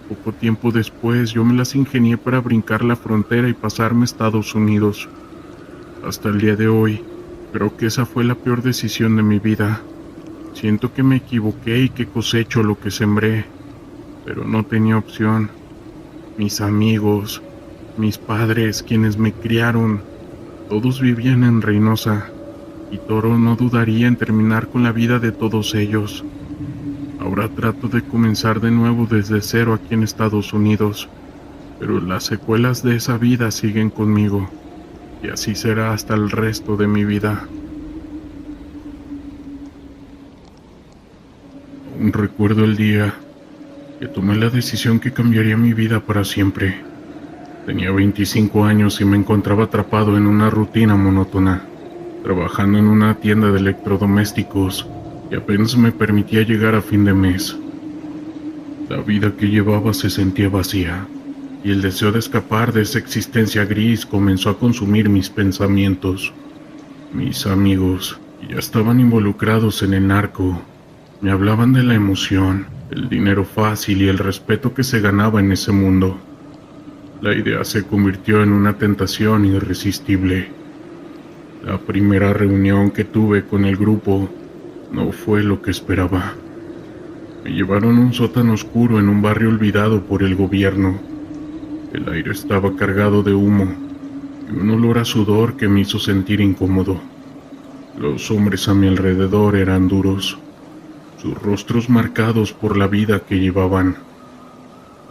Poco tiempo después yo me las ingenié para brincar la frontera y pasarme a Estados Unidos. Hasta el día de hoy, creo que esa fue la peor decisión de mi vida. Siento que me equivoqué y que cosecho lo que sembré, pero no tenía opción. Mis amigos, mis padres, quienes me criaron, todos vivían en Reynosa, y Toro no dudaría en terminar con la vida de todos ellos. Ahora trato de comenzar de nuevo desde cero aquí en Estados Unidos, pero las secuelas de esa vida siguen conmigo, y así será hasta el resto de mi vida. Aún recuerdo el día que tomé la decisión que cambiaría mi vida para siempre. Tenía 25 años y me encontraba atrapado en una rutina monótona, trabajando en una tienda de electrodomésticos que apenas me permitía llegar a fin de mes. La vida que llevaba se sentía vacía, y el deseo de escapar de esa existencia gris comenzó a consumir mis pensamientos. Mis amigos, que ya estaban involucrados en el narco, me hablaban de la emoción, el dinero fácil y el respeto que se ganaba en ese mundo. La idea se convirtió en una tentación irresistible. La primera reunión que tuve con el grupo no fue lo que esperaba. Me llevaron a un sótano oscuro en un barrio olvidado por el gobierno. El aire estaba cargado de humo y un olor a sudor que me hizo sentir incómodo. Los hombres a mi alrededor eran duros, sus rostros marcados por la vida que llevaban.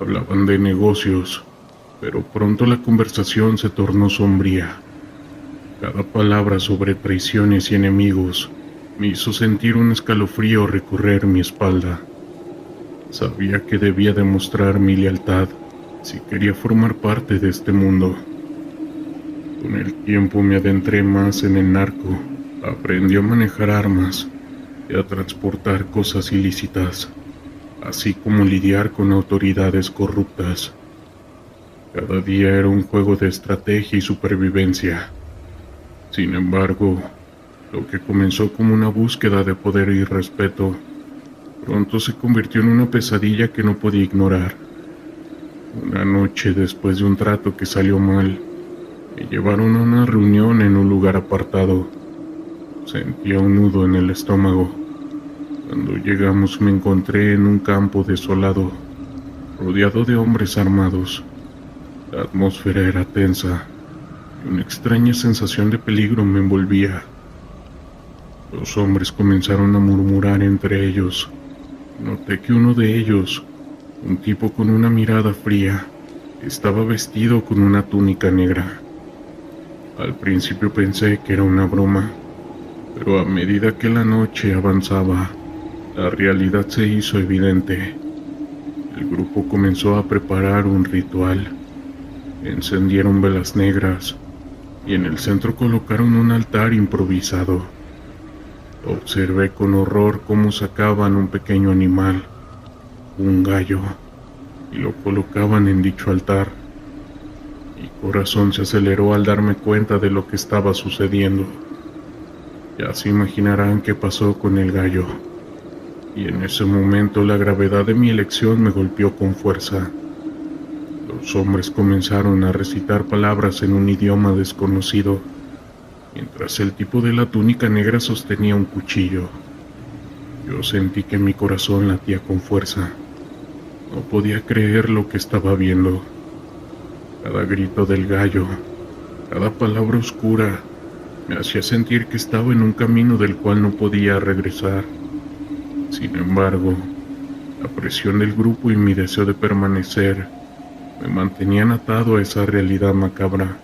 Hablaban de negocios, pero pronto la conversación se tornó sombría. Cada palabra sobre traiciones y enemigos me hizo sentir un escalofrío recorrer mi espalda. Sabía que debía demostrar mi lealtad si quería formar parte de este mundo. Con el tiempo me adentré más en el narco, aprendí a manejar armas y a transportar cosas ilícitas, así como lidiar con autoridades corruptas. Cada día era un juego de estrategia y supervivencia. Sin embargo, lo que comenzó como una búsqueda de poder y respeto, pronto se convirtió en una pesadilla que no podía ignorar. Una noche, después de un trato que salió mal, me llevaron a una reunión en un lugar apartado. Sentía un nudo en el estómago. Cuando llegamos me encontré en un campo desolado, rodeado de hombres armados. La atmósfera era tensa y una extraña sensación de peligro me envolvía. Los hombres comenzaron a murmurar entre ellos. Noté que uno de ellos, un tipo con una mirada fría, estaba vestido con una túnica negra. Al principio pensé que era una broma, pero a medida que la noche avanzaba, la realidad se hizo evidente. El grupo comenzó a preparar un ritual. Encendieron velas negras y en el centro colocaron un altar improvisado. Observé con horror cómo sacaban un pequeño animal, un gallo, y lo colocaban en dicho altar. Mi corazón se aceleró al darme cuenta de lo que estaba sucediendo. Ya se imaginarán qué pasó con el gallo, y en ese momento la gravedad de mi elección me golpeó con fuerza. Los hombres comenzaron a recitar palabras en un idioma desconocido, mientras el tipo de la túnica negra sostenía un cuchillo. Yo sentí que mi corazón latía con fuerza. No podía creer lo que estaba viendo. Cada grito del gallo, cada palabra oscura, me hacía sentir que estaba en un camino del cual no podía regresar. Sin embargo, la presión del grupo y mi deseo de permanecer me mantenían atado a esa realidad macabra.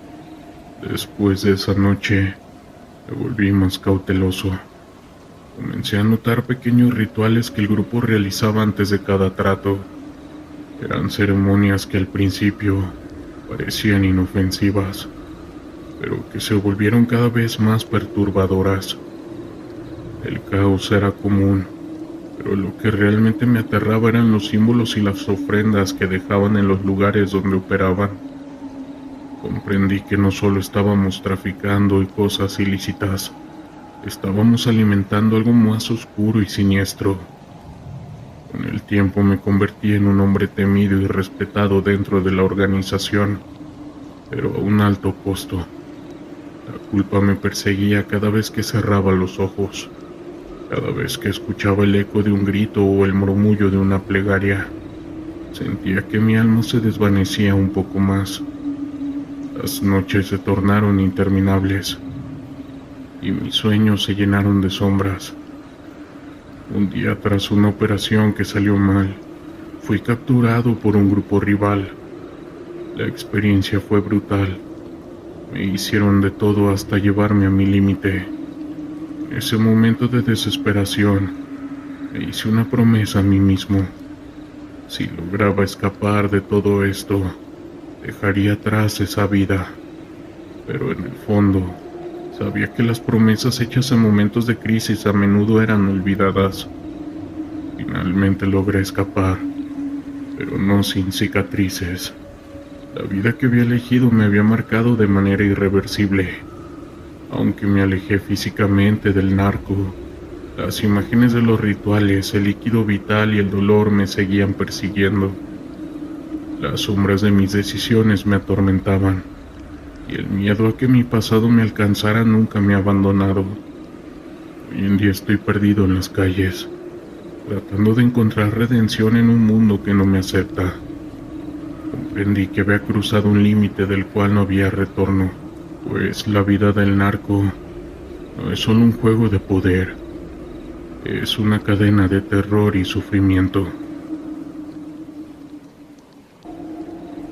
Después de esa noche, me volví más cauteloso. Comencé a notar pequeños rituales que el grupo realizaba antes de cada trato. Eran ceremonias que al principio parecían inofensivas, pero que se volvieron cada vez más perturbadoras. El caos era común, pero lo que realmente me aterraba eran los símbolos y las ofrendas que dejaban en los lugares donde operaban. Comprendí que no solo estábamos traficando y cosas ilícitas, estábamos alimentando algo más oscuro y siniestro. Con el tiempo me convertí en un hombre temido y respetado dentro de la organización, pero a un alto costo. La culpa me perseguía cada vez que cerraba los ojos, cada vez que escuchaba el eco de un grito o el murmullo de una plegaria. Sentía que mi alma se desvanecía un poco más. Las noches se tornaron interminables y mis sueños se llenaron de sombras. Un día, tras una operación que salió mal, fui capturado por un grupo rival. La experiencia fue brutal. Me hicieron de todo hasta llevarme a mi límite. En ese momento de desesperación, me hice una promesa a mí mismo. Si lograba escapar de todo esto, dejaría atrás esa vida. Pero en el fondo, sabía que las promesas hechas en momentos de crisis a menudo eran olvidadas. Finalmente logré escapar, pero no sin cicatrices. La vida que había elegido me había marcado de manera irreversible. Aunque me alejé físicamente del narco, las imágenes de los rituales, el líquido vital y el dolor me seguían persiguiendo. Las sombras de mis decisiones me atormentaban, y el miedo a que mi pasado me alcanzara nunca me ha abandonado. Hoy en día estoy perdido en las calles, tratando de encontrar redención en un mundo que no me acepta. Comprendí que había cruzado un límite del cual no había retorno, pues la vida del narco no es solo un juego de poder, es una cadena de terror y sufrimiento.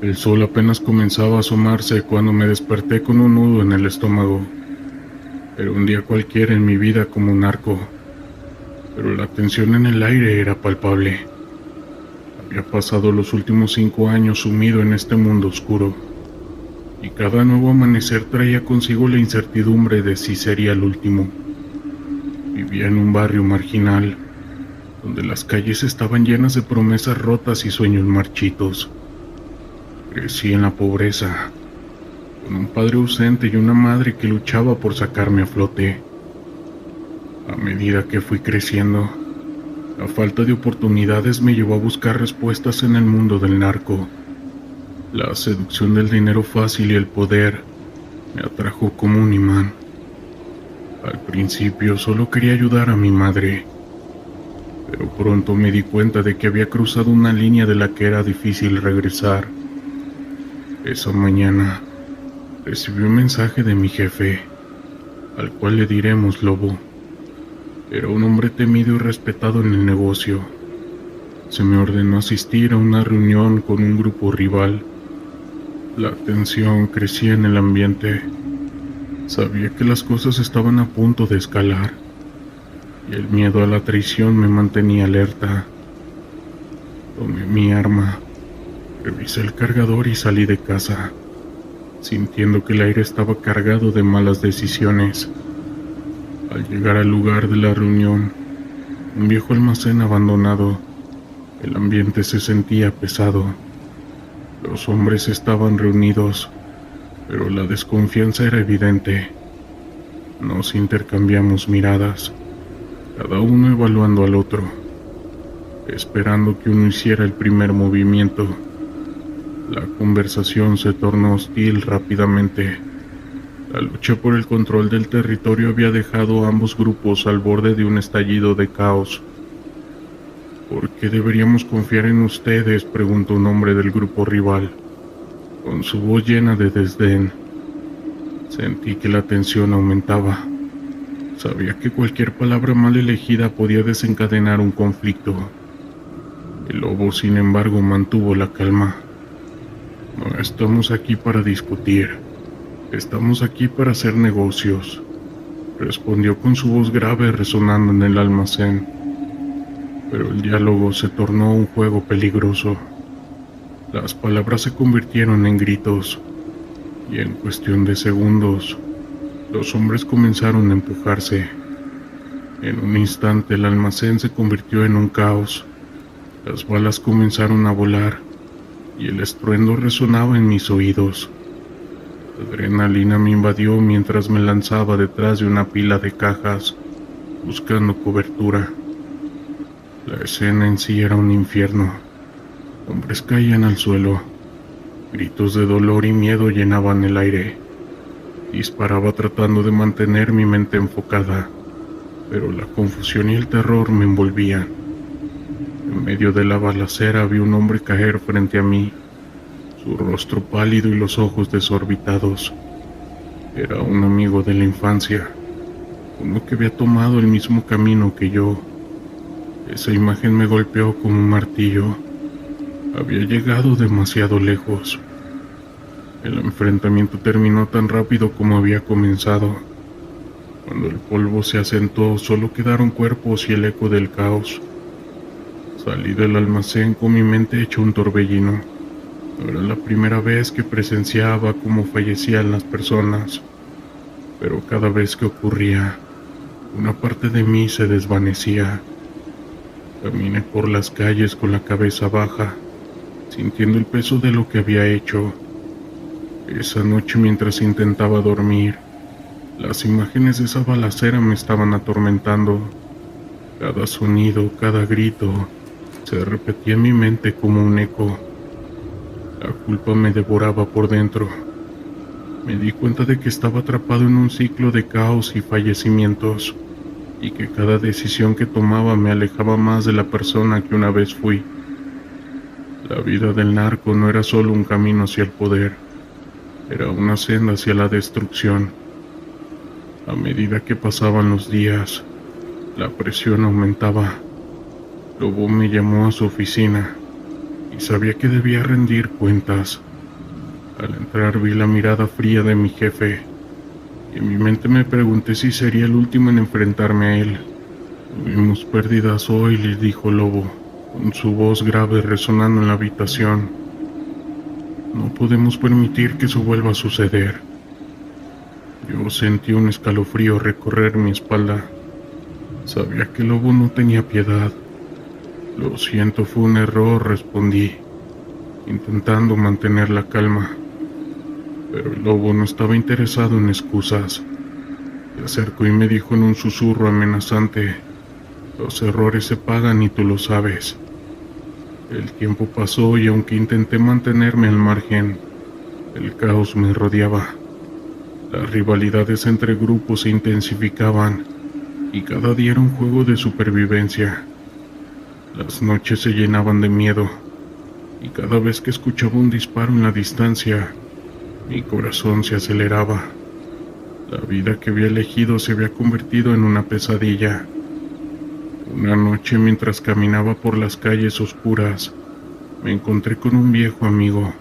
El sol apenas comenzaba a asomarse cuando me desperté con un nudo en el estómago. Era un día cualquiera en mi vida como un narco, pero la tensión en el aire era palpable. Había pasado los últimos 5 años sumido en este mundo oscuro, y cada nuevo amanecer traía consigo la incertidumbre de si sería el último. Vivía en un barrio marginal, donde las calles estaban llenas de promesas rotas y sueños marchitos. Crecí en la pobreza, con un padre ausente y una madre que luchaba por sacarme a flote. A medida que fui creciendo, la falta de oportunidades me llevó a buscar respuestas en el mundo del narco. La seducción del dinero fácil y el poder me atrajo como un imán. Al principio solo quería ayudar a mi madre, pero pronto me di cuenta de que había cruzado una línea de la que era difícil regresar. Esa mañana recibí un mensaje de mi jefe, al cual le diremos Lobo. Era un hombre temido y respetado en el negocio. Se me ordenó asistir a una reunión con un grupo rival. La tensión crecía en el ambiente. Sabía que las cosas estaban a punto de escalar, y el miedo a la traición me mantenía alerta. Tomé mi arma, revisé el cargador y salí de casa, sintiendo que el aire estaba cargado de malas decisiones. Al llegar al lugar de la reunión, un viejo almacén abandonado, el ambiente se sentía pesado. Los hombres estaban reunidos, pero la desconfianza era evidente. Nos intercambiamos miradas, cada uno evaluando al otro, esperando que uno hiciera el primer movimiento. La conversación se tornó hostil rápidamente. La lucha por el control del territorio había dejado a ambos grupos al borde de un estallido de caos. ¿Por qué deberíamos confiar en ustedes?, preguntó un hombre del grupo rival, con su voz llena de desdén. Sentí que la tensión aumentaba. Sabía que cualquier palabra mal elegida podía desencadenar un conflicto. El lobo, sin embargo, mantuvo la calma. No estamos aquí para discutir. Estamos aquí para hacer negocios, respondió con su voz grave resonando en el almacén. Pero el diálogo se tornó un juego peligroso. Las palabras se convirtieron en gritos, y en cuestión de segundos, los hombres comenzaron a empujarse. En un instante el almacén se convirtió en un caos. Las balas comenzaron a volar, y el estruendo resonaba en mis oídos. La adrenalina me invadió mientras me lanzaba detrás de una pila de cajas, buscando cobertura. La escena en sí era un infierno. Hombres caían al suelo. Gritos de dolor y miedo llenaban el aire. Disparaba tratando de mantener mi mente enfocada, pero la confusión y el terror me envolvían. En medio de la balacera vi un hombre caer frente a mí, su rostro pálido y los ojos desorbitados. Era un amigo de la infancia, uno que había tomado el mismo camino que yo. Esa imagen me golpeó como un martillo. Había llegado demasiado lejos. El enfrentamiento terminó tan rápido como había comenzado. Cuando el polvo se asentó, solo quedaron cuerpos y el eco del caos. Salí del almacén con mi mente hecha un torbellino. No era la primera vez que presenciaba cómo fallecían las personas, pero cada vez que ocurría, una parte de mí se desvanecía. Caminé por las calles con la cabeza baja, sintiendo el peso de lo que había hecho. Esa noche, mientras intentaba dormir, las imágenes de esa balacera me estaban atormentando. Cada sonido, cada grito, se repetía en mi mente como un eco. La culpa me devoraba por dentro. Me di cuenta de que estaba atrapado en un ciclo de caos y fallecimientos, y que cada decisión que tomaba me alejaba más de la persona que una vez fui. La vida del narco no era solo un camino hacia el poder, era una senda hacia la destrucción. A medida que pasaban los días, la presión aumentaba. Lobo me llamó a su oficina y sabía que debía rendir cuentas. Al entrar vi la mirada fría de mi jefe y en mi mente me pregunté si sería el último en enfrentarme a él. Tuvimos pérdidas hoy, le dijo Lobo, con su voz grave resonando en la habitación. No podemos permitir que eso vuelva a suceder. Yo sentí un escalofrío recorrer mi espalda. Sabía que Lobo no tenía piedad. Lo siento, fue un error, respondí, intentando mantener la calma. Pero el Lobo no estaba interesado en excusas. Se acercó y me dijo en un susurro amenazante: los errores se pagan y tú lo sabes. El tiempo pasó y aunque intenté mantenerme al margen, el caos me rodeaba. Las rivalidades entre grupos se intensificaban y cada día era un juego de supervivencia. Las noches se llenaban de miedo y cada vez que escuchaba un disparo en la distancia, mi corazón se aceleraba. La vida que había elegido se había convertido en una pesadilla. Una noche, mientras caminaba por las calles oscuras, me encontré con un viejo amigo,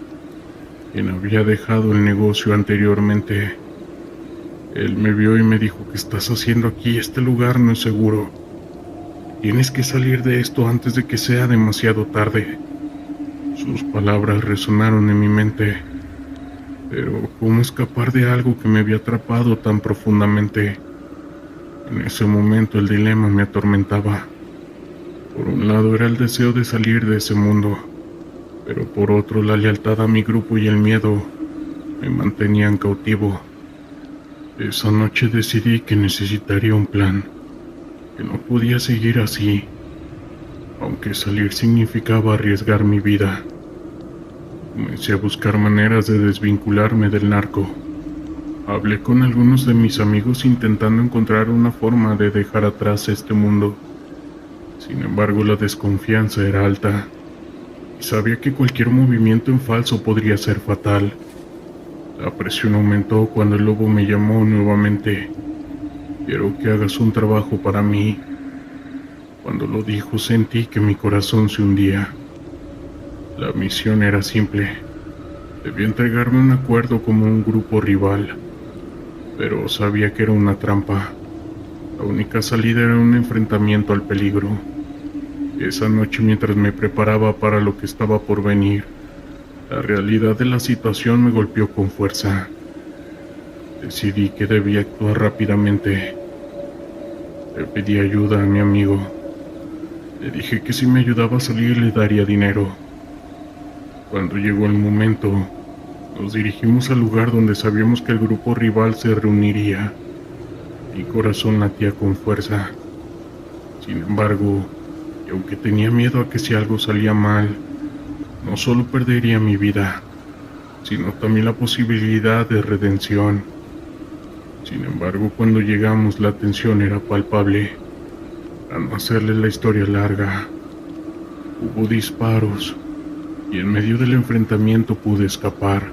quien había dejado el negocio anteriormente. Él me vio y me dijo: ¿qué estás haciendo aquí? Este lugar no es seguro. Tienes que salir de esto antes de que sea demasiado tarde. Sus palabras resonaron en mi mente. Pero ¿cómo escapar de algo que me había atrapado tan profundamente? En ese momento el dilema me atormentaba. Por un lado era el deseo de salir de ese mundo, pero por otro la lealtad a mi grupo y el miedo me mantenían cautivo. Esa noche decidí que necesitaría un plan, que no podía seguir así, aunque salir significaba arriesgar mi vida. Comencé a buscar maneras de desvincularme del narco. Hablé con algunos de mis amigos intentando encontrar una forma de dejar atrás este mundo. Sin embargo, la desconfianza era alta y sabía que cualquier movimiento en falso podría ser fatal. La presión aumentó cuando el Lobo me llamó nuevamente. Quiero que hagas un trabajo para mí. Cuando lo dijo sentí que mi corazón se hundía. La misión era simple. Debía entregarme un acuerdo como un grupo rival, pero sabía que era una trampa. La única salida era un enfrentamiento al peligro. Esa noche, mientras me preparaba para lo que estaba por venir, la realidad de la situación me golpeó con fuerza. Decidí que debía actuar rápidamente. Le pedí ayuda a mi amigo. Le dije que si me ayudaba a salir le daría dinero. Cuando llegó el momento, nos dirigimos al lugar donde sabíamos que el grupo rival se reuniría. Mi corazón latía con fuerza. Sin embargo, y aunque tenía miedo a que si algo salía mal, no solo perdería mi vida, sino también la posibilidad de redención. Sin embargo, cuando llegamos la tensión era palpable. Para no hacerles la historia larga, hubo disparos y en medio del enfrentamiento pude escapar.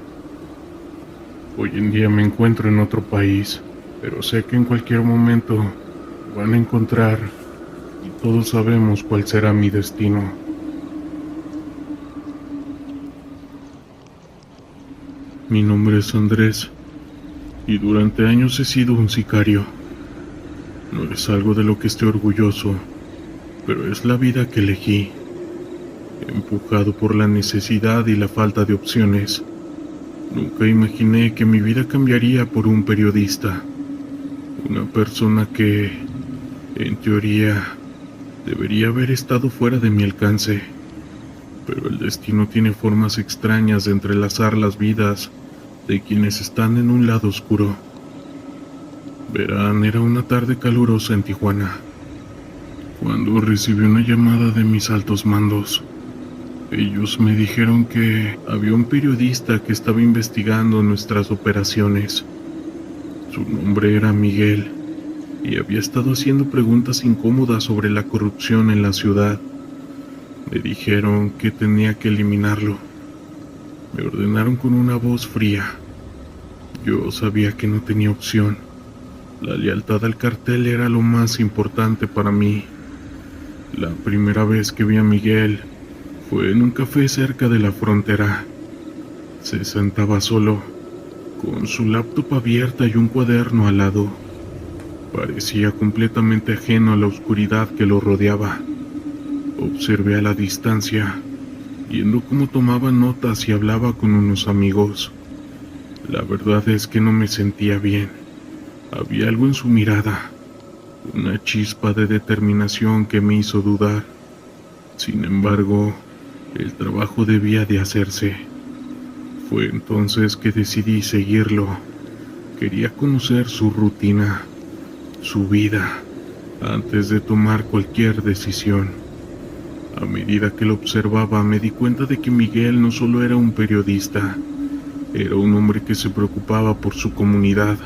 Hoy en día me encuentro en otro país, pero sé que en cualquier momento me van a encontrar y todos sabemos cuál será mi destino. Mi nombre es Andrés y durante años he sido un sicario. No es algo de lo que esté orgulloso, pero es la vida que elegí. Empujado por la necesidad y la falta de opciones, nunca imaginé que mi vida cambiaría por un periodista, una persona que, en teoría, debería haber estado fuera de mi alcance. pero el destino tiene formas extrañas de entrelazar las vidas de quienes están en un lado oscuro. Verán, era una tarde calurosa en Tijuana, cuando recibí una llamada de mis altos mandos. Ellos me dijeron que había un periodista que estaba investigando nuestras operaciones. Su nombre era Miguel y había estado haciendo preguntas incómodas sobre la corrupción en la ciudad. Me dijeron que tenía que eliminarlo. Me ordenaron con una voz fría. Yo sabía que no tenía opción. La lealtad al cartel era lo más importante para mí. La primera vez que vi a Miguel fue en un café cerca de la frontera. Se sentaba solo, con su laptop abierta y un cuaderno al lado. Parecía completamente ajeno a la oscuridad que lo rodeaba. Observé a la distancia, viendo cómo tomaba notas y hablaba con unos amigos. La verdad es que no me sentía bien. Había algo en su mirada, una chispa de determinación que me hizo dudar. Sin embargo, el trabajo debía de hacerse. Fue entonces que decidí seguirlo. Quería conocer su rutina, su vida, antes de tomar cualquier decisión. A medida que lo observaba, me di cuenta de que Miguel no solo era un periodista, era un hombre que se preocupaba por su comunidad.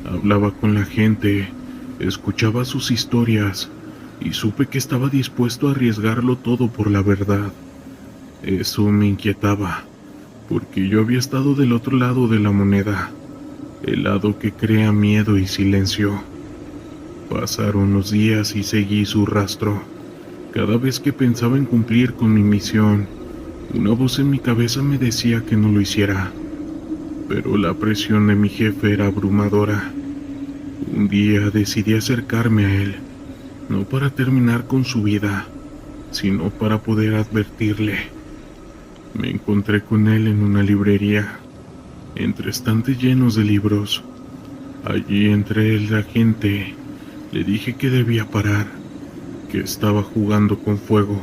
Hablaba con la gente, escuchaba sus historias y supe que estaba dispuesto a arriesgarlo todo por la verdad. Eso me inquietaba, porque yo había estado del otro lado de la moneda, el lado que crea miedo y silencio. Pasaron los días y seguí su rastro. Cada vez que pensaba en cumplir con mi misión, una voz en mi cabeza me decía que no lo hiciera. Pero la presión de mi jefe era abrumadora. Un día decidí acercarme a él, no para terminar con su vida, sino para poder advertirle. Me encontré con él en una librería, entre estantes llenos de libros. Allí entre la gente, le dije que debía parar, que estaba jugando con fuego.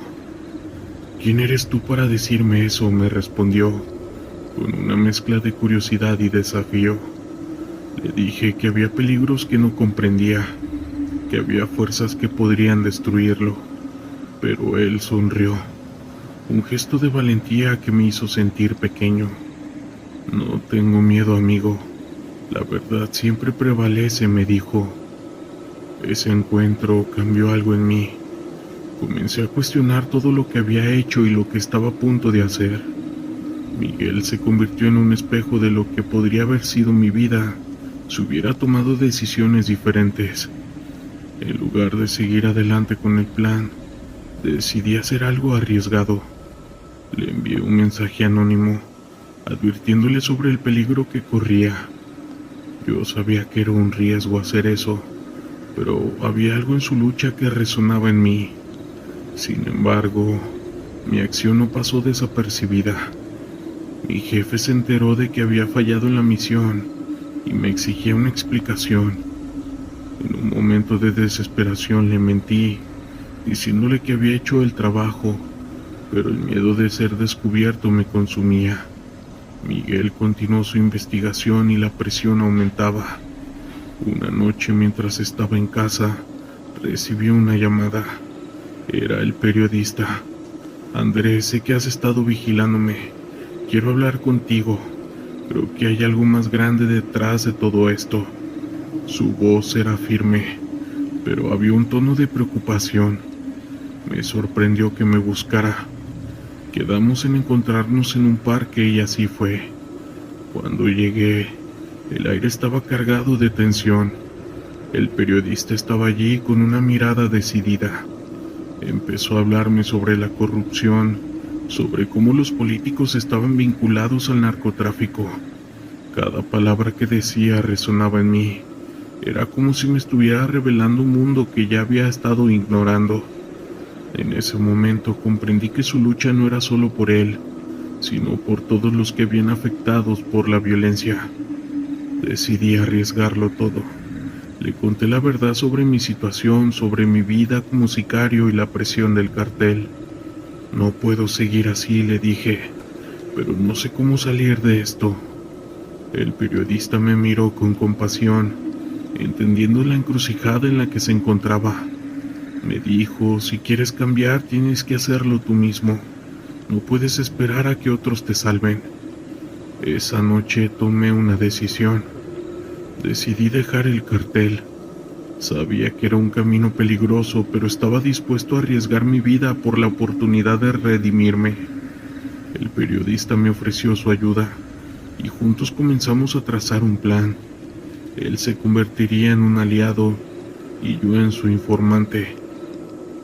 ¿Quién eres tú para decirme eso?, me respondió, con una mezcla de curiosidad y desafío. Le dije que había peligros que no comprendía, que había fuerzas que podrían destruirlo, pero él sonrió, un gesto de valentía que me hizo sentir pequeño. No tengo miedo, amigo, la verdad siempre prevalece, me dijo. Ese encuentro cambió algo en mí. Comencé a cuestionar todo lo que había hecho y lo que estaba a punto de hacer. Miguel se convirtió en un espejo de lo que podría haber sido mi vida si hubiera tomado decisiones diferentes. En lugar de seguir adelante con el plan, decidí hacer algo arriesgado. Le envié un mensaje anónimo, advirtiéndole sobre el peligro que corría. Yo sabía que era un riesgo hacer eso, pero había algo en su lucha que resonaba en mí. Sin embargo, mi acción no pasó desapercibida. Mi jefe se enteró de que había fallado en la misión y me exigía una explicación. En un momento de desesperación le mentí, diciéndole que había hecho el trabajo, pero el miedo de ser descubierto me consumía. Miguel continuó su investigación y la presión aumentaba. Una noche, mientras estaba en casa, recibí una llamada. Era el periodista. Andrés, sé que has estado vigilándome. Quiero hablar contigo. Creo que hay algo más grande detrás de todo esto. Su voz era firme, pero había un tono de preocupación. Me sorprendió que me buscara. Quedamos en encontrarnos en un parque y así fue. Cuando llegué, el aire estaba cargado de tensión. El periodista estaba allí con una mirada decidida. Empezó a hablarme sobre la corrupción, sobre cómo los políticos estaban vinculados al narcotráfico. Cada palabra que decía resonaba en mí. Era como si me estuviera revelando un mundo que ya había estado ignorando. En ese momento comprendí que su lucha no era solo por él, sino por todos los que habían afectados por la violencia. Decidí arriesgarlo todo. Le conté la verdad sobre mi situación, sobre mi vida como sicario y la presión del cartel. No puedo seguir así, le dije, pero no sé cómo salir de esto. El periodista me miró con compasión, entendiendo la encrucijada en la que se encontraba. Me dijo, si quieres cambiar, tienes que hacerlo tú mismo. No puedes esperar a que otros te salven. Esa noche tomé una decisión. Decidí dejar el cartel. Sabía que era un camino peligroso, pero estaba dispuesto a arriesgar mi vida por la oportunidad de redimirme. El periodista me ofreció su ayuda, y juntos comenzamos a trazar un plan. Él se convertiría en un aliado, y yo en su informante.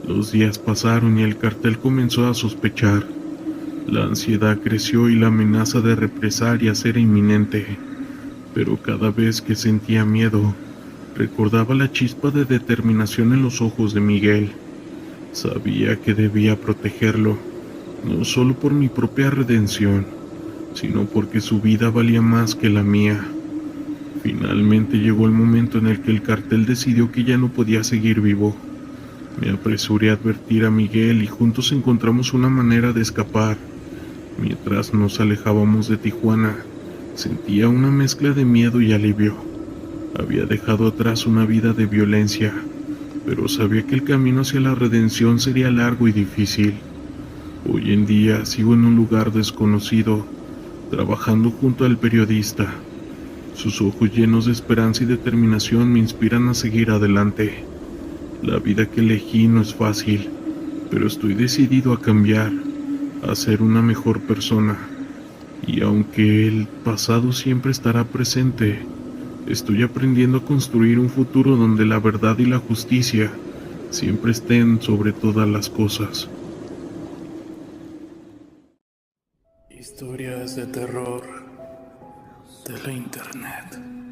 Los días pasaron y el cartel comenzó a sospechar. La ansiedad creció y la amenaza de represalias era inminente, pero cada vez que sentía miedo, recordaba la chispa de determinación en los ojos de Miguel. Sabía que debía protegerlo, no solo por mi propia redención, sino porque su vida valía más que la mía. Finalmente llegó el momento en el que el cartel decidió que ya no podía seguir vivo. Me apresuré a advertir a Miguel y juntos encontramos una manera de escapar. Mientras nos alejábamos de Tijuana, sentía una mezcla de miedo y alivio. Había dejado atrás una vida de violencia, pero sabía que el camino hacia la redención sería largo y difícil. Hoy en día sigo en un lugar desconocido, trabajando junto al periodista. Sus ojos llenos de esperanza y determinación me inspiran a seguir adelante. La vida que elegí no es fácil, pero estoy decidido a cambiar, a ser una mejor persona. Y aunque el pasado siempre estará presente, estoy aprendiendo a construir un futuro donde la verdad y la justicia siempre estén sobre todas las cosas. Historias de terror de la internet.